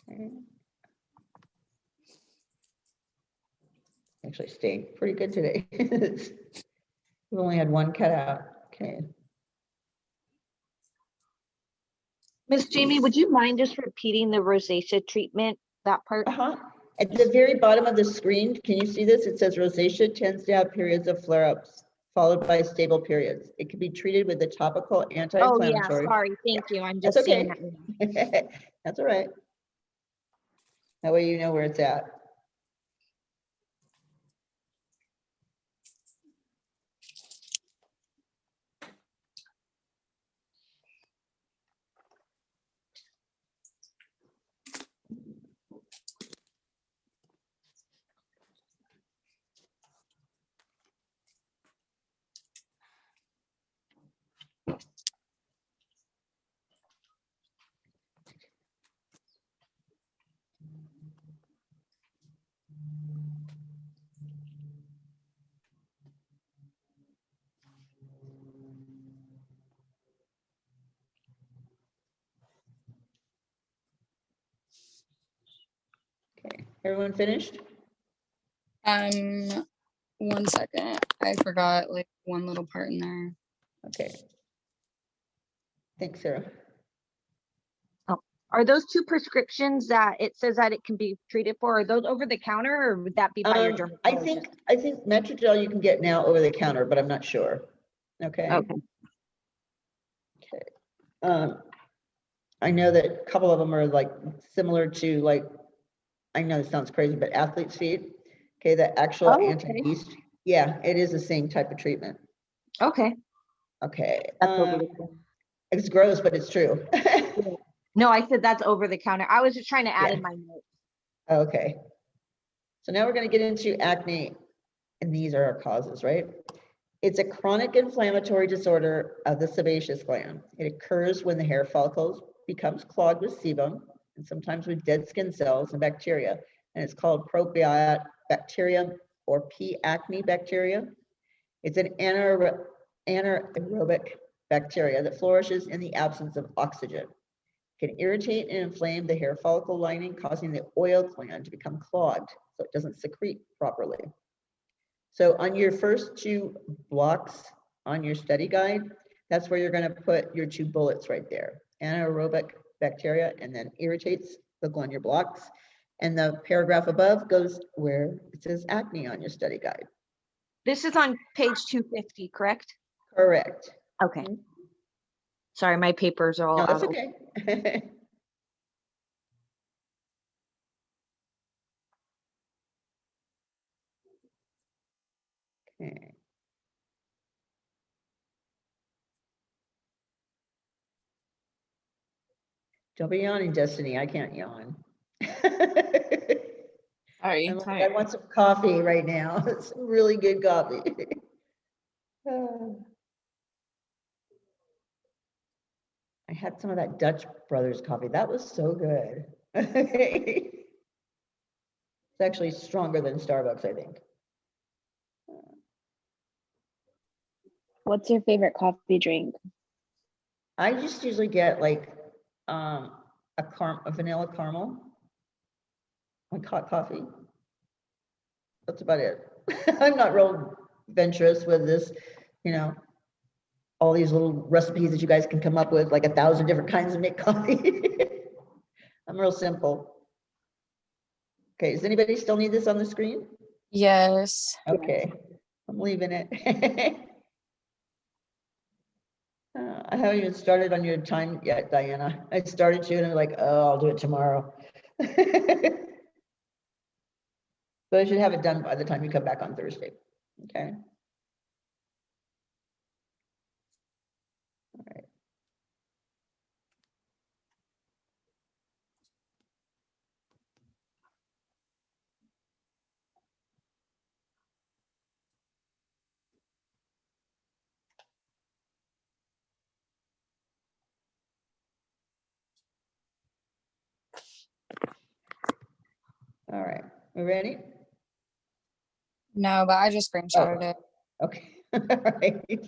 Speaker 1: Okay. Actually stayed pretty good today. We've only had one cut out. Okay.
Speaker 8: Miss Jamie, would you mind just repeating the rosacea treatment, that part?
Speaker 1: At the very bottom of the screen, can you see this? It says rosacea tends to have periods of flare-ups followed by stable periods. It can be treated with a topical
Speaker 8: Oh, yeah,
Speaker 1: anti-inflammatory.
Speaker 8: sorry, thank you. I'm
Speaker 1: That's
Speaker 8: just
Speaker 1: okay.
Speaker 8: saying that.
Speaker 1: That's all right. That way you know where it's at. Okay, everyone finished?
Speaker 4: 1 second. I forgot like one little part in there.
Speaker 1: Okay. Thanks, Sarah.
Speaker 8: Are those 2 prescriptions that it says that it can be treated for, are those over the counter or would that be by your dermatologist?
Speaker 1: I think Metrogel you can get now over the counter, but I'm not sure. Okay.
Speaker 8: Okay.
Speaker 1: Okay. I know that a couple of them are like similar to like, I know it sounds crazy, but athlete's feet. Okay, the actual
Speaker 8: Oh, okay.
Speaker 1: anti-yeast. Yeah, it is the same type of treatment.
Speaker 8: Okay.
Speaker 1: Okay.
Speaker 8: That's over the counter.
Speaker 1: It's gross, but it's true.
Speaker 8: No, I said that's over the counter. I was just trying to add
Speaker 1: Yeah.
Speaker 8: in my notes.
Speaker 1: Okay. So now we're going to get into acne, and these are our causes, right? It's a chronic inflammatory disorder of the sebaceous gland. It occurs when the hair follicles becomes clogged with sebum and sometimes with dead skin cells and bacteria, and it's called probiotic bacteria or P. acne bacteria. It's an anaerobic bacteria that flourishes in the absence of oxygen. It can irritate and inflame the hair follicle lining, causing the oil gland to become clogged so it doesn't secrete properly. So on your first 2 blocks on your study guide, that's where you're going to put your 2 bullets right there. Anaerobic bacteria, and then irritates the gland blocks. And the paragraph above goes where it says acne on your study guide.
Speaker 8: This is on page 250, correct?
Speaker 1: Correct.
Speaker 8: Okay. Sorry, my papers are all
Speaker 1: No, that's
Speaker 8: out.
Speaker 1: okay. Okay. Don't be yawning, Destiny. I can't yawn.
Speaker 2: Sorry.
Speaker 1: I'm like, I want some coffee right now. Some really good coffee. I had some of that Dutch Brothers coffee. That was so good. It's actually stronger than Starbucks, I think.
Speaker 7: What's your favorite coffee drink?
Speaker 1: I just usually get like a vanilla caramel, like hot coffee. That's about it. I'm not real adventurous with this, you know, all these little recipes that you guys can come up with, like 1,000 different kinds of make coffee. I'm real simple. Okay, does anybody still need this on the screen?
Speaker 4: Yes.
Speaker 1: Okay, I'm leaving it. I haven't even started on your time yet, Diana. I started to, and I'm like, oh, I'll do it tomorrow. But I should have it done by the time you come back on Thursday. Okay. All right. All right, we ready?
Speaker 4: No, but I just screenshotted it.
Speaker 1: Okay. All right.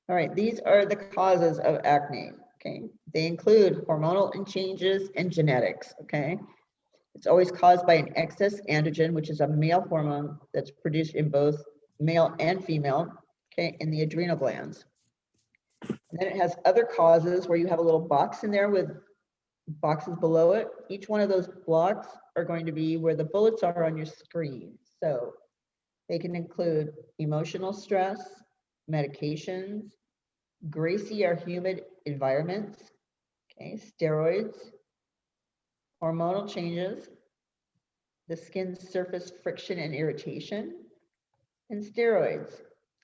Speaker 1: All right, these are the causes of acne. Okay, they include hormonal changes and genetics. Okay, it's always caused by an excess androgen, which is a male hormone that's produced in both male and female. Okay, in the adrenal glands. And then it has other causes where you have a little box in there with boxes below it. Each one of those blocks are going to be where the bullets are on your screen. So they can include emotional stress, medications, greasy or humid environments, okay, steroids, hormonal changes, the skin's surface friction and irritation, and steroids.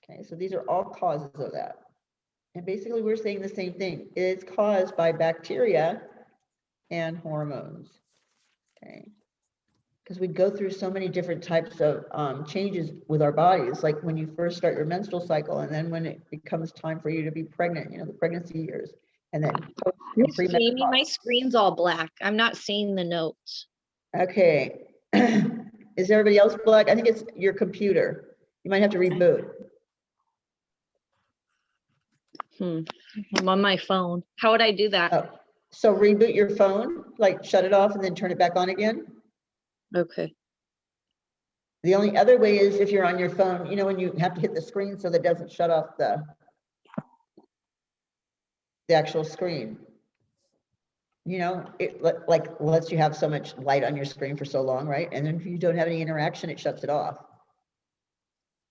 Speaker 1: Okay, so these are all causes of that. And basically we're saying the same thing. It's caused by bacteria and hormones. Okay, because we go through so many different types of changes with our bodies, like when you first start your menstrual cycle, and then when it becomes time for you to be pregnant, you know, the pregnancy years, and then
Speaker 8: Miss Jamie, my screen's all black. I'm not seeing the notes.
Speaker 1: Okay. Is everybody else black? I think it's your computer. You might have to reboot.
Speaker 8: I'm on my phone. How would I do that?
Speaker 1: Oh, so reboot your phone, like shut it off and then turn it back on again.
Speaker 8: Okay.
Speaker 1: The only other way is if you're on your phone, you know, when you have to hit the screen so that it doesn't shut off the actual screen. You know, it like lets you have so much light on your screen for so long, right? And then if you don't have any interaction, it shuts it off.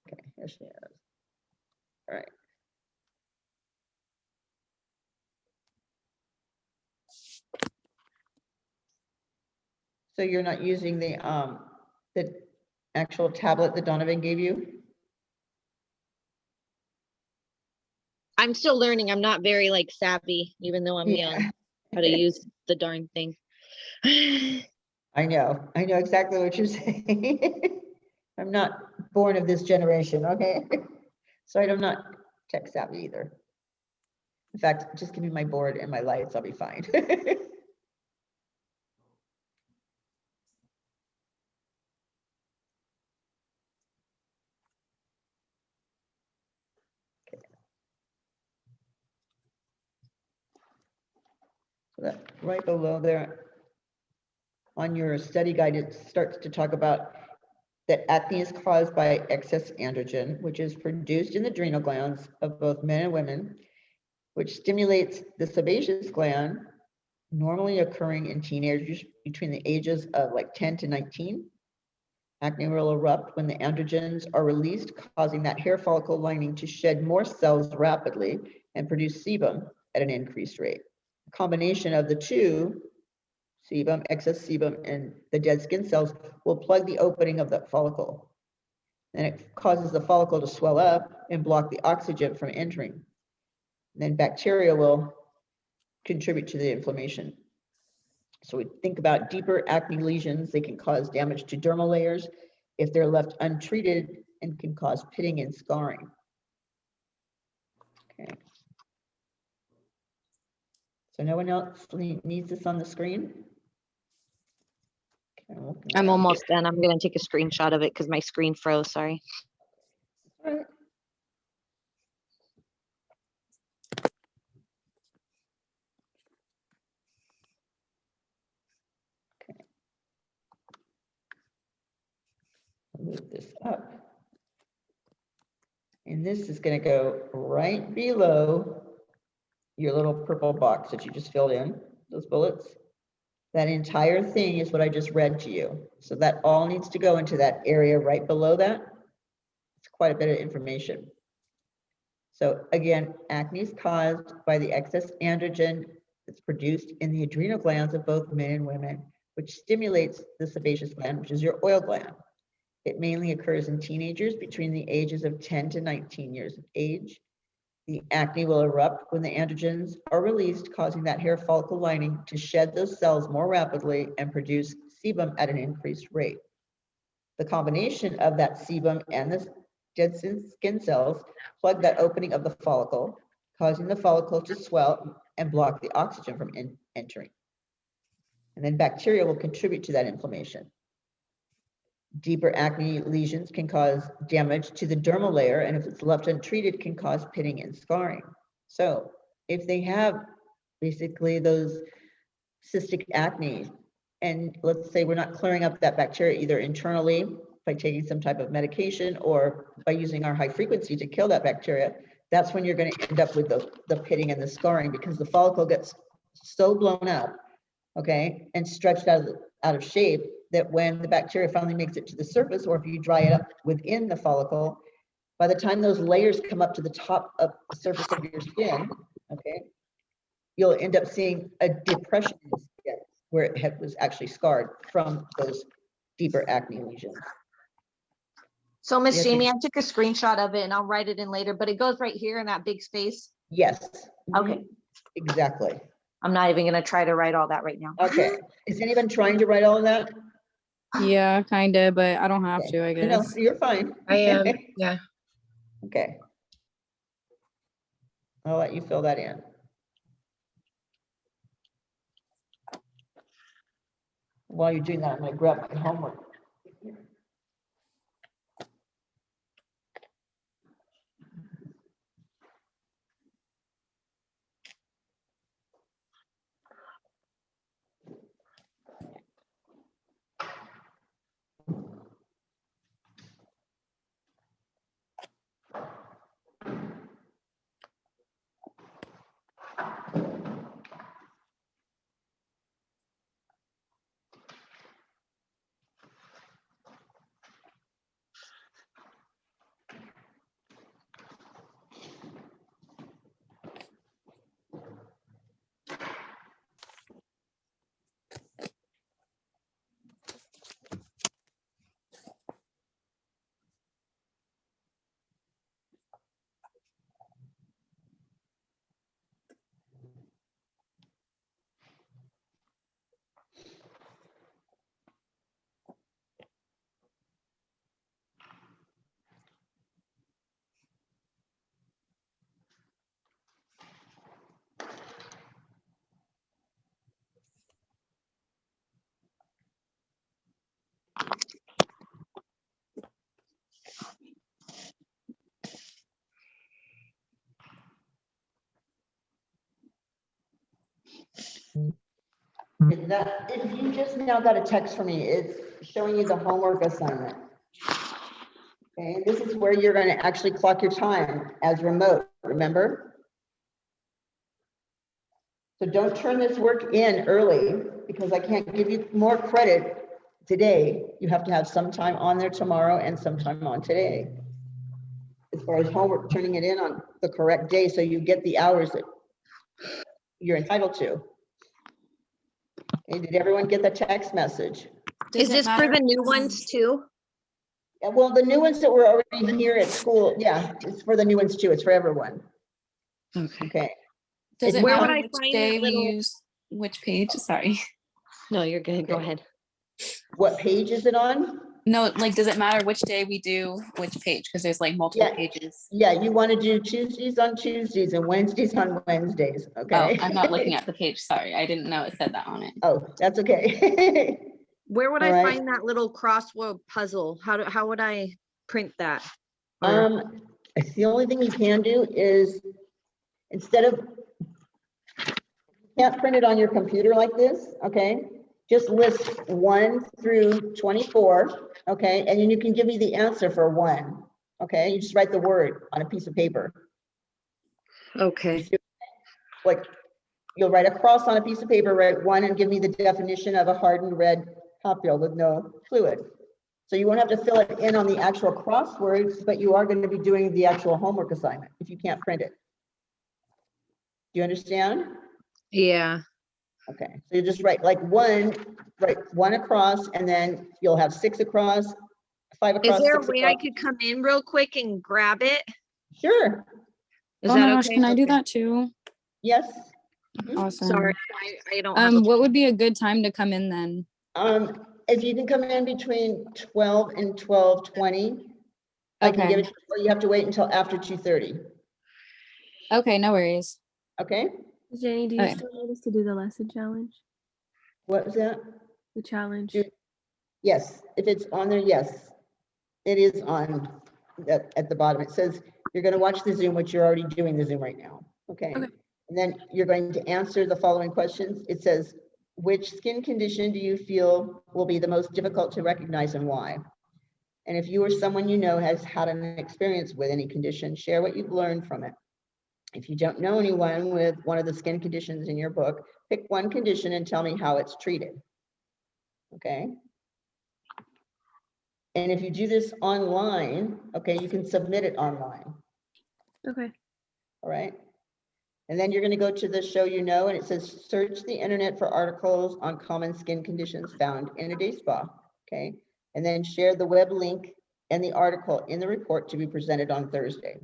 Speaker 1: Okay, here she is. All right. So you're not using the actual tablet that Donovan gave you?
Speaker 8: I'm still learning. I'm not very like savvy, even though I'm young, how to use the darn thing.
Speaker 1: I know exactly what you're saying. I'm not born of this generation, okay? So I'm not tech savvy either. In fact, just give me my board and my lights, I'll be fine. So that right below there on your study guide, it starts to talk about that acne is caused by excess androgen, which is produced in the adrenal glands of both men and women, which stimulates the sebaceous gland, normally occurring in teenagers between the ages of like 10 to 19. Acne will erupt when the androgens are released, causing that hair follicle lining to shed more cells rapidly and produce sebum at an increased rate. A combination of the two, sebum, excess sebum, and the dead skin cells will plug the opening of the follicle. And it causes the follicle to swell up and block the oxygen from entering. And then bacteria will contribute to the inflammation. So we think about deeper acne lesions. They can cause damage to dermal layers if they're left untreated and can cause pitting and scarring. Okay. So no one else needs this on the screen? Okay,
Speaker 8: I'm almost done. I'm going to take a screenshot of it because my screen froze. Sorry.
Speaker 1: All right. move this up. And this is going to go right below your little purple box that you just filled in, those bullets. That entire thing is what I just read to you. So that all needs to go into that area right below that. It's quite a bit of information. So again, acne is caused by the excess androgen that's produced in the adrenal glands of both men and women, which stimulates the sebaceous gland, which is your oil gland. It mainly occurs in teenagers between the ages of 10 to 19 years of age. The acne will erupt when the androgens are released, causing that hair follicle lining to shed those cells more rapidly and produce sebum at an increased rate. The combination of that sebum and the dead skin cells plug that opening of the follicle, causing the follicle to swell and block the oxygen from entering. And then bacteria will contribute to that inflammation. Deeper acne lesions can cause damage to the dermal layer, and if it's left untreated, can cause pitting and scarring. So if they have basically those cystic acne, and let's say we're not clearing up that bacteria either internally by taking some type of medication or by using our high frequency to kill that bacteria, that's when you're going to end up with the pitting and the scarring, because the follicle gets so blown up, okay, and stretched out of shape, that when the bacteria finally makes it to the surface, or if you dry it up within the follicle, by the time those layers come up to the top of the surface of your skin, okay, you'll end up seeing a depression in the skin where it was actually scarred from those deeper acne lesions.
Speaker 8: So Miss
Speaker 1: Yes,
Speaker 8: Jamie, I took a screenshot of it and I'll write it in later, but it goes right here in that big space.
Speaker 1: Yes.
Speaker 8: Okay.
Speaker 1: Exactly.
Speaker 8: I'm not even gonna try to write all that right now.
Speaker 1: Okay. Is anyone trying to write all of that?
Speaker 4: Yeah, kind of, but I don't have
Speaker 1: Okay.
Speaker 4: to, I
Speaker 1: No,
Speaker 4: guess.
Speaker 1: you're fine.
Speaker 3: I am, yeah.
Speaker 1: Okay. I'll let you fill that in. While you're doing that, I'm going to grab my homework. If you just now got a text from me, it's showing you the homework assignment. Okay, this is where you're going to actually clock your time as remote, remember? So don't turn this work in early, because I can't give you more credit today. You have to have some time on there tomorrow and some time on today. As far as homework, turning it in on the correct day so you get the hours that you're entitled to. Okay, did everyone get the text message?
Speaker 8: Is this for the new ones too?
Speaker 1: Yeah, well, the new ones that were already here at school, yeah, it's for the new ones too. It's for everyone.
Speaker 6: Okay.
Speaker 1: Okay.
Speaker 2: Does it
Speaker 8: Where would
Speaker 2: matter
Speaker 8: I
Speaker 2: which
Speaker 8: find
Speaker 2: day
Speaker 8: that
Speaker 2: we
Speaker 8: little-
Speaker 2: use which page? Sorry.
Speaker 6: No, you're good. Go
Speaker 1: Okay.
Speaker 6: ahead.
Speaker 1: What page is it on?
Speaker 2: No, like, does it matter which day we do which page? Because there's like multiple
Speaker 1: Yeah.
Speaker 2: pages.
Speaker 1: Yeah, you want to do Tuesdays on Tuesdays and Wednesdays on Wednesdays, okay?
Speaker 2: Oh, I'm not looking at the page. Sorry. I didn't know it said that on it.
Speaker 1: Oh, that's okay.
Speaker 8: Where would
Speaker 1: All
Speaker 8: I
Speaker 1: right.
Speaker 8: find that little crossword puzzle? How would I print that? Or-
Speaker 1: The only thing you can do is, instead of, you can't print it on your computer like this, okay? Just list 1 through 24, Okay, and then you can give me the answer for one. Okay, you just write the word on a piece of paper.
Speaker 8: Okay.
Speaker 1: Like, you'll write a cross on a piece of paper, write one, and give me the definition of a hardened red papule with no fluid. So you won't have to fill it in on the actual crosswords, but you are going to be doing the actual homework assignment if you can't print it. Do you understand?
Speaker 8: Yeah.
Speaker 1: Okay, so you just write write one across, and then you'll have 6 across, 5 across.
Speaker 8: Is there a
Speaker 1: 6
Speaker 8: way I
Speaker 1: across.
Speaker 8: could come in real quick and grab it?
Speaker 1: Sure.
Speaker 8: Is
Speaker 4: Oh
Speaker 8: that
Speaker 4: my gosh,
Speaker 8: okay?
Speaker 4: can I do
Speaker 1: Okay.
Speaker 4: that too?
Speaker 1: Yes.
Speaker 4: Awesome.
Speaker 8: Sorry, I don't have a
Speaker 4: What would be a good time to come in then?
Speaker 1: If you can come in between 12 and 12:20, I can give
Speaker 4: Okay.
Speaker 1: it, or you have to wait until after 2:30.
Speaker 4: Okay, no worries.
Speaker 1: Okay,
Speaker 7: Jenny, do you
Speaker 4: Okay.
Speaker 7: still want us to do the lesson challenge?
Speaker 1: what was that?
Speaker 7: The challenge.
Speaker 1: Do- Yes, if it's on there, yes. It is on at the bottom. It says you're going to watch the Zoom, which you're already doing the Zoom right now. Okay.
Speaker 7: Okay.
Speaker 1: And then you're going to answer the following questions. It says, which skin condition do you feel will be the most difficult to recognize and why? And if you or someone you know has had an experience with any condition, share what you've learned from it. If you don't know anyone with one of the skin conditions in your book, pick one condition and tell me how it's treated. Okay. And if you do this online, okay, you can submit it online.
Speaker 7: Okay.
Speaker 1: All right. And then you're going to go to the show you know, and it says search the internet for articles on common skin conditions found in a day spa. Okay. And then share the web link and the article in the report to be presented on Thursday.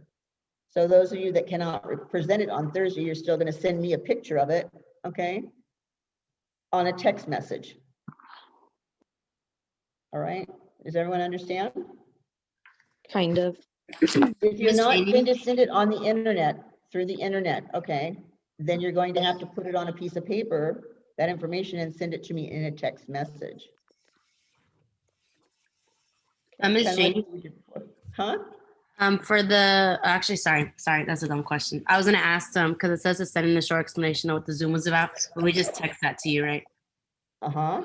Speaker 1: So those of you that cannot present it on Thursday, you're still going to send me a picture of it, okay, on a text message. All right. Does everyone understand?
Speaker 8: kind of.
Speaker 1: If you're
Speaker 9: Miss
Speaker 1: not
Speaker 9: Janie?
Speaker 1: going to send it on the internet, through the internet, okay, then you're going to have to put it on a piece of paper, that information, and send it to me in a text message.
Speaker 9: Miss
Speaker 1: Kinda like
Speaker 9: Janie?
Speaker 1: we did before. Huh?
Speaker 9: For the actually, sorry, that's a dumb question. I was gonna ask because it says to send in a short explanation of what the Zoom was about, but we just text that to you, right?
Speaker 1: Uh-huh.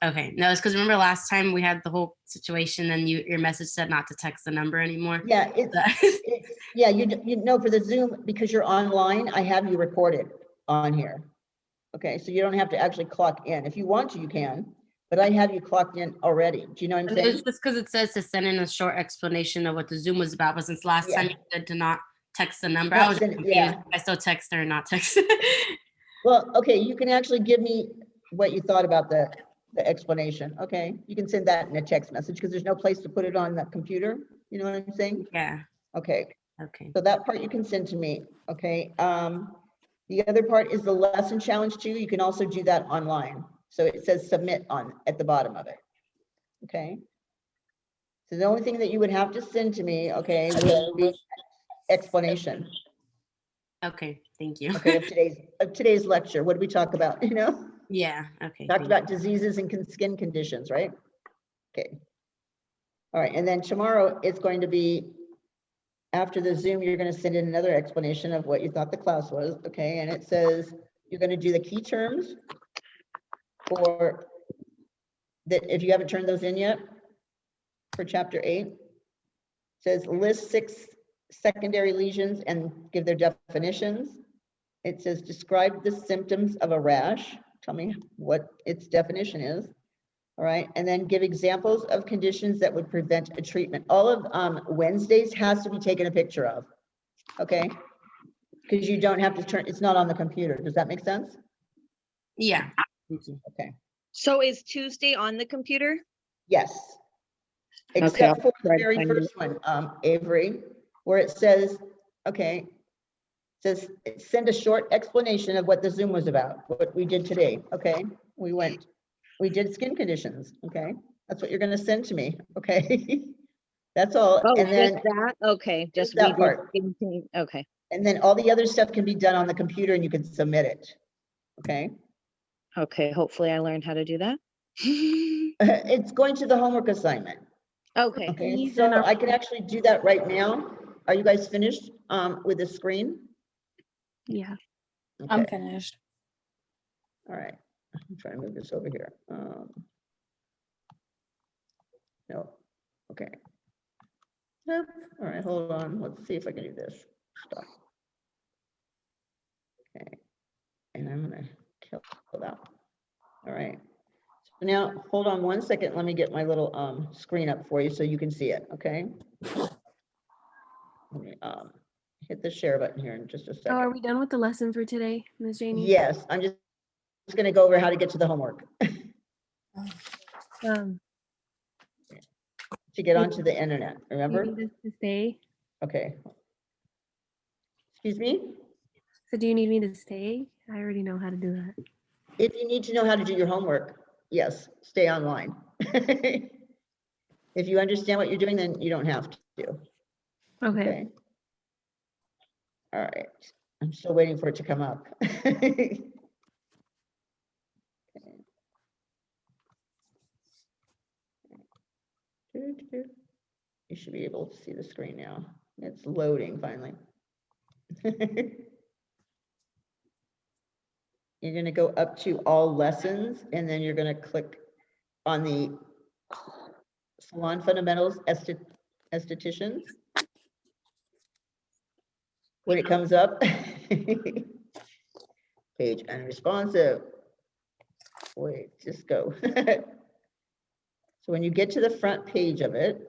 Speaker 9: Okay, no, it's because remember last time we had the whole situation and your message said not to text the number anymore.
Speaker 1: Yeah, yeah, you know, for the Zoom, because you're online, I have you recorded on here. Okay, so you don't have to actually clock in. If you want to, you can, but I have you clocked in already. Do you know what I'm
Speaker 9: It's
Speaker 1: saying?
Speaker 9: just because it says to send in a short explanation of what the Zoom was about, but since last time you said to not text the number, I was
Speaker 1: Not send-
Speaker 9: confused.
Speaker 1: yeah.
Speaker 9: I still text or not text.
Speaker 1: Well, okay, you can actually give me what you thought about the explanation. Okay, you can send that in a text message because there's no place to put it on the computer. You know what I'm saying?
Speaker 9: Yeah.
Speaker 1: Okay,
Speaker 9: Okay.
Speaker 1: so that part you can send to me. Okay. The other part is the lesson challenge too. You can also do that online. So it says submit on at the bottom of it. Okay. So the only thing that you would have to send to me, okay, would be explanation.
Speaker 9: Okay. Thank you.
Speaker 1: Okay, of today's lecture. What did we talk about? You know,
Speaker 9: Yeah. Okay.
Speaker 1: talked
Speaker 9: thank
Speaker 1: about diseases and skin conditions, right? Okay. All right, and then tomorrow it's going to be after the Zoom. You're going to send in another explanation of what you thought the class was. Okay, and it says you're going to do the key terms for that. If you haven't turned those in yet for chapter 8, it says list 6 secondary lesions and give their definitions. It says describe the symptoms of a rash. Tell me what its definition is. All right, and then give examples of conditions that would prevent a treatment. All of Wednesdays has to be taken a picture of, okay? Because you don't have to turn, it's not on the computer. Does that make sense?
Speaker 9: Yeah. Thank you.
Speaker 1: Okay,
Speaker 8: So is Tuesday on the computer?
Speaker 1: yes.
Speaker 8: Okay,
Speaker 1: Except
Speaker 8: I'll
Speaker 1: for the
Speaker 8: try to
Speaker 1: very
Speaker 8: find
Speaker 1: first one, Avery, where it says, okay, says send a short explanation of what the Zoom was about, what we did today, okay? We did skin conditions, okay? That's what you're gonna send to me, okay? That's all,
Speaker 8: Oh,
Speaker 1: and then
Speaker 8: just that? Okay, just
Speaker 1: that
Speaker 8: we did
Speaker 1: part.
Speaker 8: skin con- Okay,
Speaker 1: And then all the other stuff can be done on the computer and you can submit it, okay?
Speaker 8: okay, hopefully I learned how to do that.
Speaker 1: It's going to the homework assignment,
Speaker 8: Okay,
Speaker 1: okay?
Speaker 7: Please,
Speaker 1: So
Speaker 7: and
Speaker 1: I can actually do that right now. Are you guys finished with the screen?
Speaker 7: yeah.
Speaker 4: I'm
Speaker 1: Okay,
Speaker 4: finished.
Speaker 1: all right. I'm trying to move this over here. No, Okay. Nope. All right, hold on. Let's see if I can do this. Stop. Okay. And I'm gonna kill that. All right. So now hold on 1 second. Let me get my little screen up for you so you can see it. Okay. Let me hit the share button here in just a
Speaker 7: Oh, are
Speaker 1: second.
Speaker 7: we done with the lesson for today, Ms. Janie?
Speaker 1: Yes, I'm just gonna go over how to get to the homework
Speaker 7: Um,
Speaker 1: to get onto the internet.
Speaker 7: you
Speaker 1: Remember?
Speaker 7: need us to stay?
Speaker 1: Okay. Excuse me?
Speaker 7: So do you need me to stay? I already know how to do that.
Speaker 1: If you need to know how to do your homework, yes, stay online. If you understand what you're doing, then you don't have to.
Speaker 7: Okay.
Speaker 1: All right. I'm still waiting for it to come up. Okay. You should be able to see the screen now. It's loading finally. You're going to go up to all lessons, and then you're going to click on the Salon Fundamentals Estheticians. When it comes up, page unresponsive. Wait, just go. So when you get to the front page of it,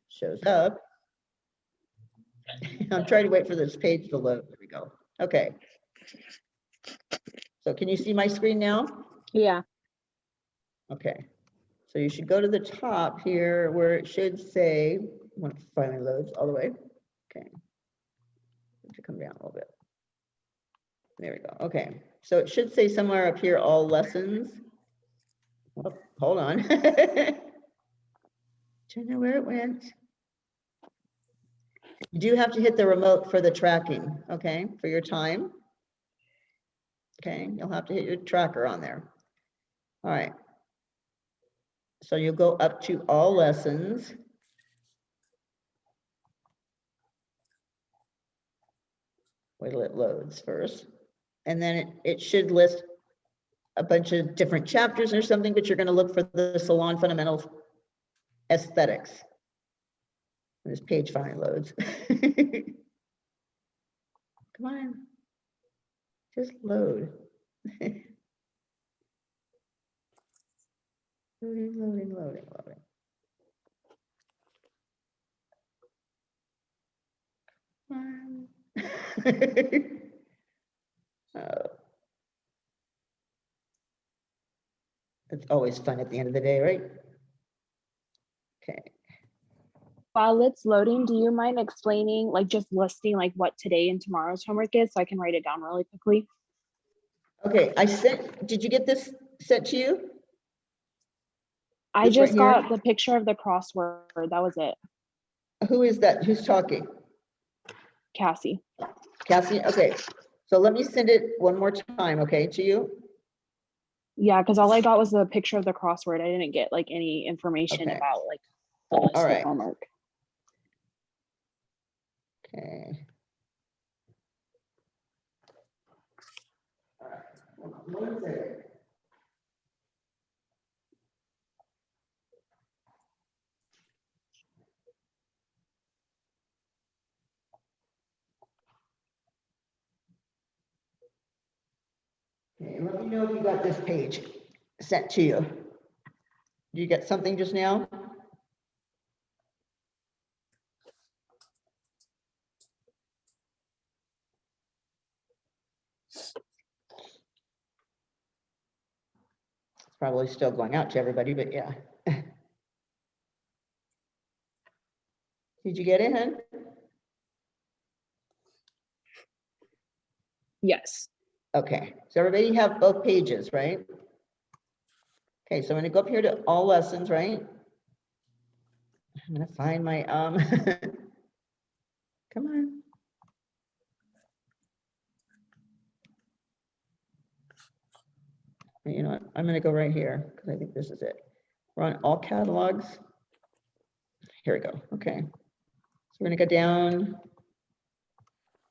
Speaker 1: shows up. I'm trying to wait for this page to load. There we go. Okay. So can you see my screen now?
Speaker 8: Yeah.
Speaker 1: Okay. So you should go to the top here where it should say, when it finally loads all the way. Okay. To come down a little bit. There we go. Okay. So it should say somewhere up here, all lessons. Oh, hold on. Don't know where it went. You do have to hit the remote for the tracking, okay, for your time. Okay, you'll have to hit your tracker on there. All right. So you'll go up to all lessons. Wait till it loads first. And then it should list a bunch of different chapters or something, but you're going to look for the Salon Fundamentals Aesthetics. This page finally loads. Come on. Just load. Loading, loading, loading, loading. Come on. It's always fun at the end of the day, right? Okay.
Speaker 10: While it's loading, do you mind explaining, like just listing like what today and tomorrow's homework is so I can write it down really quickly?
Speaker 1: Okay, did you get this sent to you?
Speaker 10: I
Speaker 1: This
Speaker 10: just
Speaker 1: right
Speaker 10: got
Speaker 1: here?
Speaker 10: the picture of the crossword. That was it.
Speaker 1: Who is that? Who's talking?
Speaker 10: Cassie.
Speaker 1: Cassie? Okay. So let me send it one more time, okay, to you?
Speaker 10: Yeah, because all I got was the picture of the crossword. I didn't get like any information
Speaker 1: Okay.
Speaker 10: about like the list
Speaker 1: All
Speaker 10: of
Speaker 1: right.
Speaker 10: homework.
Speaker 1: Okay. All right. 1 second. Okay, let me know if you got this page sent to you. Do you get something just now? It's probably still going out to everybody, but yeah. Did you get it, hun?
Speaker 10: Yes.
Speaker 1: Okay, so everybody have both pages, right? Okay, so I'm gonna go up here to all lessons, right? I'm gonna find my, come on. You know what, I'm gonna go right here, because I think this is it. We're on all catalogs. Here we go, okay. So we're gonna go down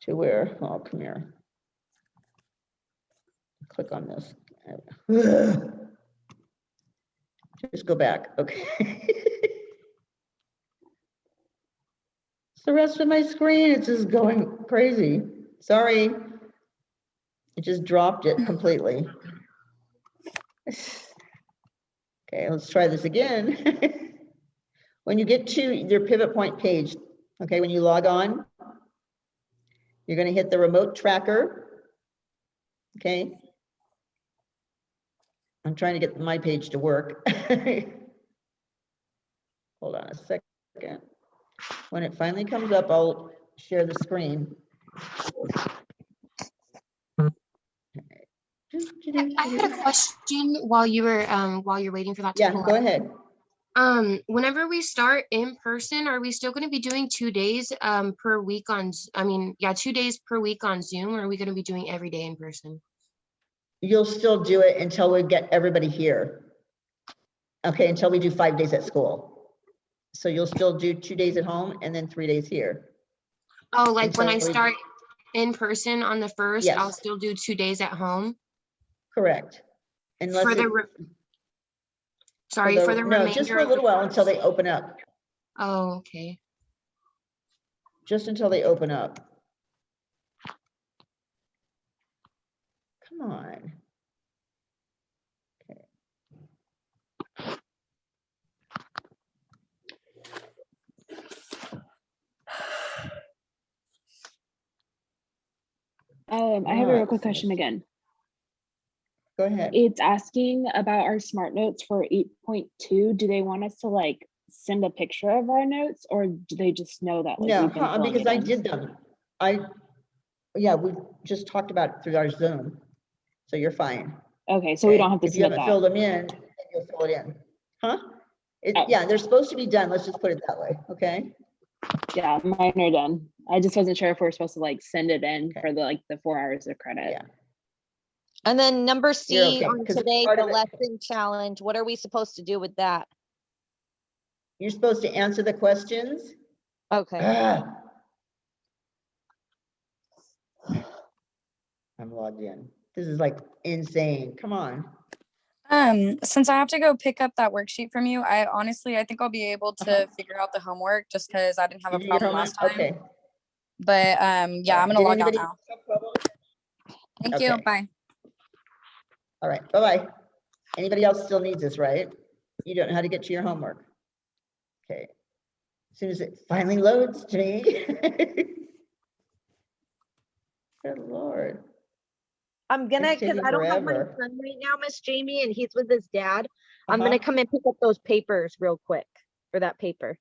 Speaker 1: to where, oh, come here. Click on this. Just go back, okay. the rest of my screen? It's just going crazy. Sorry. It just dropped it completely. Okay, let's try this again. When you get to your pivot point page, okay, when you log on, you're going to hit the remote tracker. Okay. I'm trying to get my page to work. Hold on a second. When it finally comes up, I'll share the screen.
Speaker 3: I had a question while you're waiting for that to
Speaker 1: Yeah,
Speaker 3: pull
Speaker 1: go
Speaker 3: up.
Speaker 1: ahead.
Speaker 3: Whenever we start in person, are we still going to be doing 2 days per week on, 2 days per week on Zoom, or are we going to be doing every day in person?
Speaker 1: You'll still do it until we get everybody here. Okay, until we do 5 days at school. So you'll still do 2 days at home and then 3 days here.
Speaker 3: Oh, like when I
Speaker 1: Until we-
Speaker 3: start in person on the 1st,
Speaker 1: Yes.
Speaker 3: I'll still do 2 days at home?
Speaker 1: Correct. Unless
Speaker 3: For the,
Speaker 1: it-
Speaker 3: re-
Speaker 1: for
Speaker 3: sorry, for the
Speaker 1: no,
Speaker 3: remainder
Speaker 1: just for a
Speaker 3: of the
Speaker 1: little while
Speaker 3: course?
Speaker 1: until they open up.
Speaker 3: Oh, okay.
Speaker 1: Just until they open up. Come on.
Speaker 10: I have a real quick question again.
Speaker 1: Go ahead.
Speaker 10: It's asking about our smart notes for 8.2. Do they want us to like send a picture of our notes, or do they just know that like
Speaker 1: No,
Speaker 10: we've been filling
Speaker 1: because
Speaker 10: it
Speaker 1: I
Speaker 10: in?
Speaker 1: did them. Yeah, we just talked about it through our Zoom. So you're fine.
Speaker 10: Okay, so we don't have to
Speaker 1: If you
Speaker 10: submit
Speaker 1: haven't
Speaker 10: that.
Speaker 1: filled them in, then you'll fill it in. Huh?
Speaker 10: Oh.
Speaker 1: Yeah, they're supposed to be done. Let's just put it that way, okay?
Speaker 10: Yeah, mine are done. I just wasn't sure if we're supposed to like send it in for the 4 hours of credit.
Speaker 1: Yeah.
Speaker 8: And then number
Speaker 1: You're
Speaker 8: C
Speaker 1: okay,
Speaker 8: on
Speaker 1: 'cause
Speaker 8: today,
Speaker 1: part
Speaker 8: the
Speaker 1: of it-
Speaker 8: lesson challenge. What are we supposed to do with that?
Speaker 1: You're supposed to answer the questions.
Speaker 8: Okay.
Speaker 1: Ah. I'm logged in. This is like insane. Come on.
Speaker 4: Since I have to go pick up that worksheet from you, I think I'll be able to figure out the homework just because I didn't have
Speaker 1: You
Speaker 4: a
Speaker 1: do your
Speaker 4: problem
Speaker 1: homework?
Speaker 4: last time.
Speaker 1: Okay.
Speaker 4: But yeah, I'm gonna
Speaker 1: Did
Speaker 4: log out
Speaker 1: anybody
Speaker 4: now.
Speaker 1: have trouble?
Speaker 4: Thank you.
Speaker 1: Okay.
Speaker 4: Bye.
Speaker 1: All right, bye-bye. Anybody else still needs this, right? You don't know how to get to your homework. Okay. As soon as it finally loads to me. Good Lord.
Speaker 8: I'm gonna,
Speaker 1: It's
Speaker 8: because
Speaker 1: taking
Speaker 8: I don't have my
Speaker 1: forever.
Speaker 8: son right now, Miss Jamie, and he's with his dad. I'm
Speaker 1: Uh-huh.
Speaker 8: gonna come and pick up those papers real quick for that paper.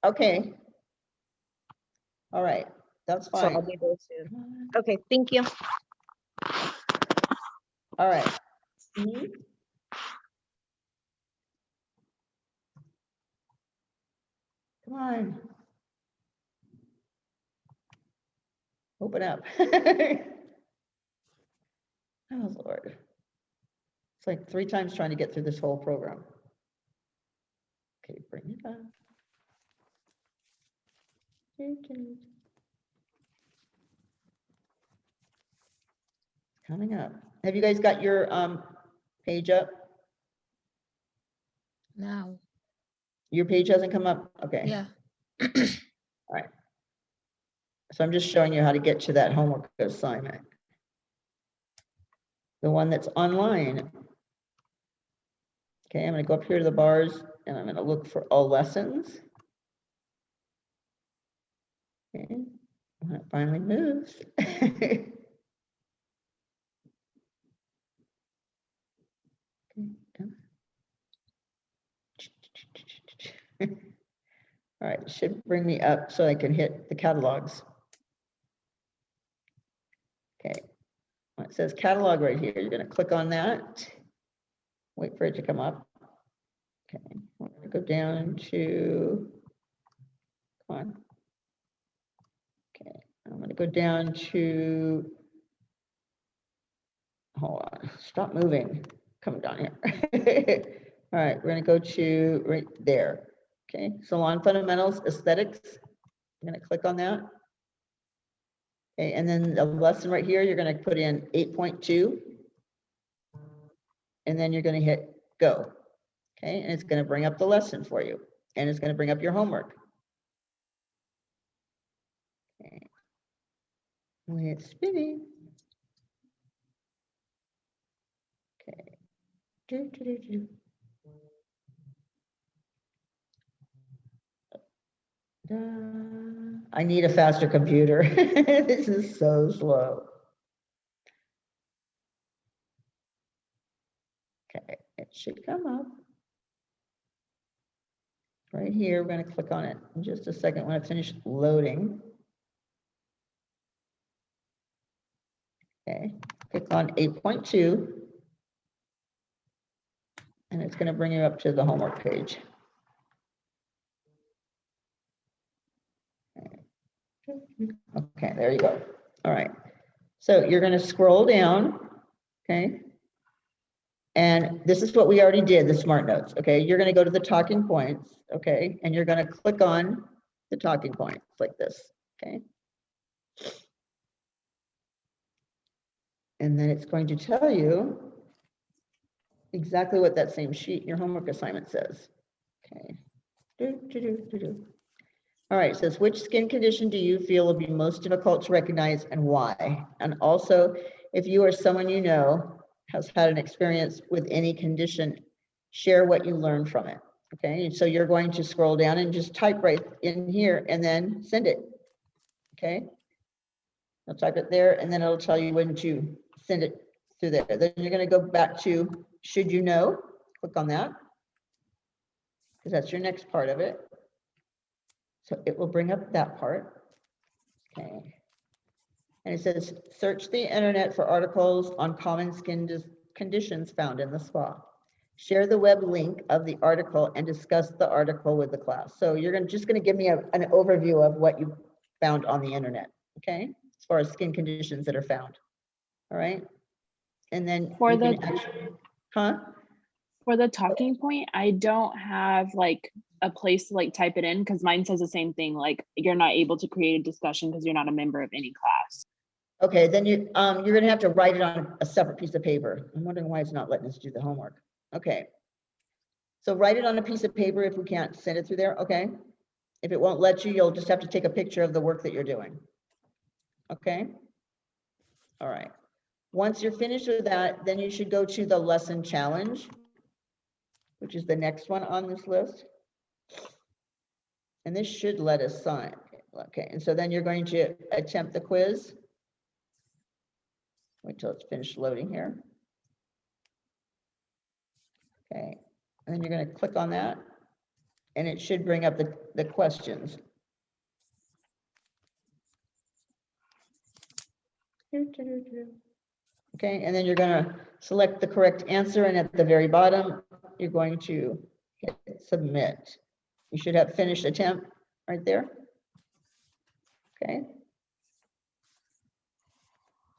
Speaker 1: Okay. All right, that's
Speaker 8: So I'll
Speaker 1: fine.
Speaker 8: be there soon. Okay, thank you.
Speaker 1: All right. Mhm. Come on. Open up. Oh, Lord. It's like 3 times trying to get through this whole program. Okay, bring it up. Coming up. Have you guys got your page up?
Speaker 11: No.
Speaker 1: Your page hasn't come up? Okay.
Speaker 11: Yeah.
Speaker 1: All right. So I'm just showing you how to get to that homework assignment. The one that's online. Okay, I'm going to go up here to the bars and I'm going to look for all lessons. Okay, when it finally moves. Okay, come on. All right, it should bring me up so I can hit the catalogs. Okay, when it says catalog right here, you're going to click on that. Wait for it to come up. Okay, we're going to go down to, come on. Okay, I'm going to go down to, hold on, stop moving. Come down here. All right, we're going to go to right there. Okay, salon fundamentals, aesthetics. I'm going to click on that. Okay, and then the lesson right here, you're going to put in 8.2. And then you're going to hit go. Okay, and it's going to bring up the lesson for you. And it's going to bring up your homework. Okay. When it's spinning. Okay. Do, do, do, do. I need a faster computer. This is so slow. Okay, it should come up. Right here, we're going to click on it in just a second when I finish loading. Okay, click on 8.2. And it's going to bring you up to the homework page. Okay, there you go. All right. So you're going to scroll down, okay? And this is what we already did, the smart notes, okay? You're going to go to the talking points, okay? And you're going to click on the talking points like this, okay? And then it's going to tell you exactly what that same sheet, your homework assignment says. Okay. All right, it says, which skin condition do you feel will be most difficult to recognize and why? And also, if you or someone you know has had an experience with any condition, share what you learned from it. Okay, and so you're going to scroll down and just type right in here and then send it. Okay, I'll type it there and then it'll tell you when to send it through there. Then you're going to go back to should you know, click on that because that's your next part of it. So it will bring up that part. Okay. And it says, search the internet for articles on common skin conditions found in the spa. Share the web link of the article and discuss the article with the class. So you're just going to give me an overview of what you found on the internet. Okay. As far as skin conditions that are found. All right. And then
Speaker 10: For
Speaker 1: you
Speaker 10: the
Speaker 1: can actually, huh?
Speaker 10: For the talking point, I don't have like a place to like type it in because mine says the same thing. Like you're not able to create a discussion because you're not a member of any class.
Speaker 1: Okay, then you're going to have to write it on a separate piece of paper. I'm wondering why it's not letting us do the homework. Okay. So write it on a piece of paper if we can't send it through there. Okay. If it won't let you, you'll just have to take a picture of the work that you're doing. Okay. All right. Once you're finished with that, then you should go to the lesson challenge, which is the next one on this list. And this should let us sign. Okay, and so then you're going to attempt the quiz. Wait till it's finished loading here. Okay, and then you're going to click on that, and it should bring up the questions. Okay, and then you're going to select the correct answer, and at the very bottom, you're going to hit submit. You should have finished attempt right there. Okay.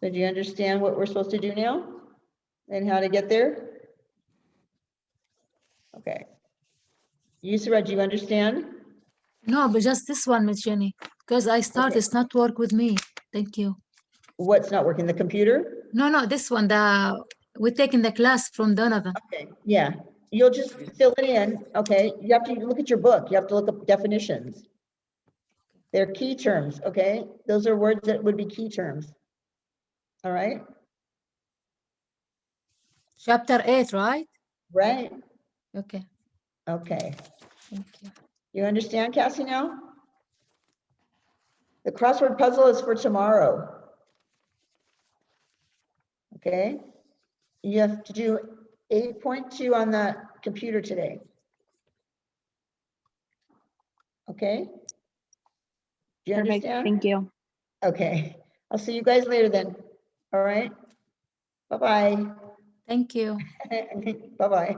Speaker 1: So do you understand what we're supposed to do now and how to get there? Okay. Yusra, do you understand?
Speaker 11: No, but just this one, Miss Jenny, because I started, it's not work with me. Thank you.
Speaker 1: What's not working? The computer?
Speaker 11: No, this one, we're taking the class from Donovan.
Speaker 1: Okay, yeah. You'll just fill it in, okay? You have to look at your book. You have to look up definitions. They're key terms, okay? Those are words that would be key terms. All right?
Speaker 11: Chapter 8, right?
Speaker 1: Right.
Speaker 11: Okay.
Speaker 1: Okay.
Speaker 11: Thank you.
Speaker 1: You understand, Cassie, now? The crossword puzzle is for tomorrow. Okay? You have to do 8.2 on the computer today. Okay? Do you
Speaker 10: Perfect.
Speaker 1: understand?
Speaker 10: Thank you.
Speaker 1: Okay. I'll see you guys later then. All right? Bye-bye.
Speaker 11: Thank you.
Speaker 1: Bye-bye.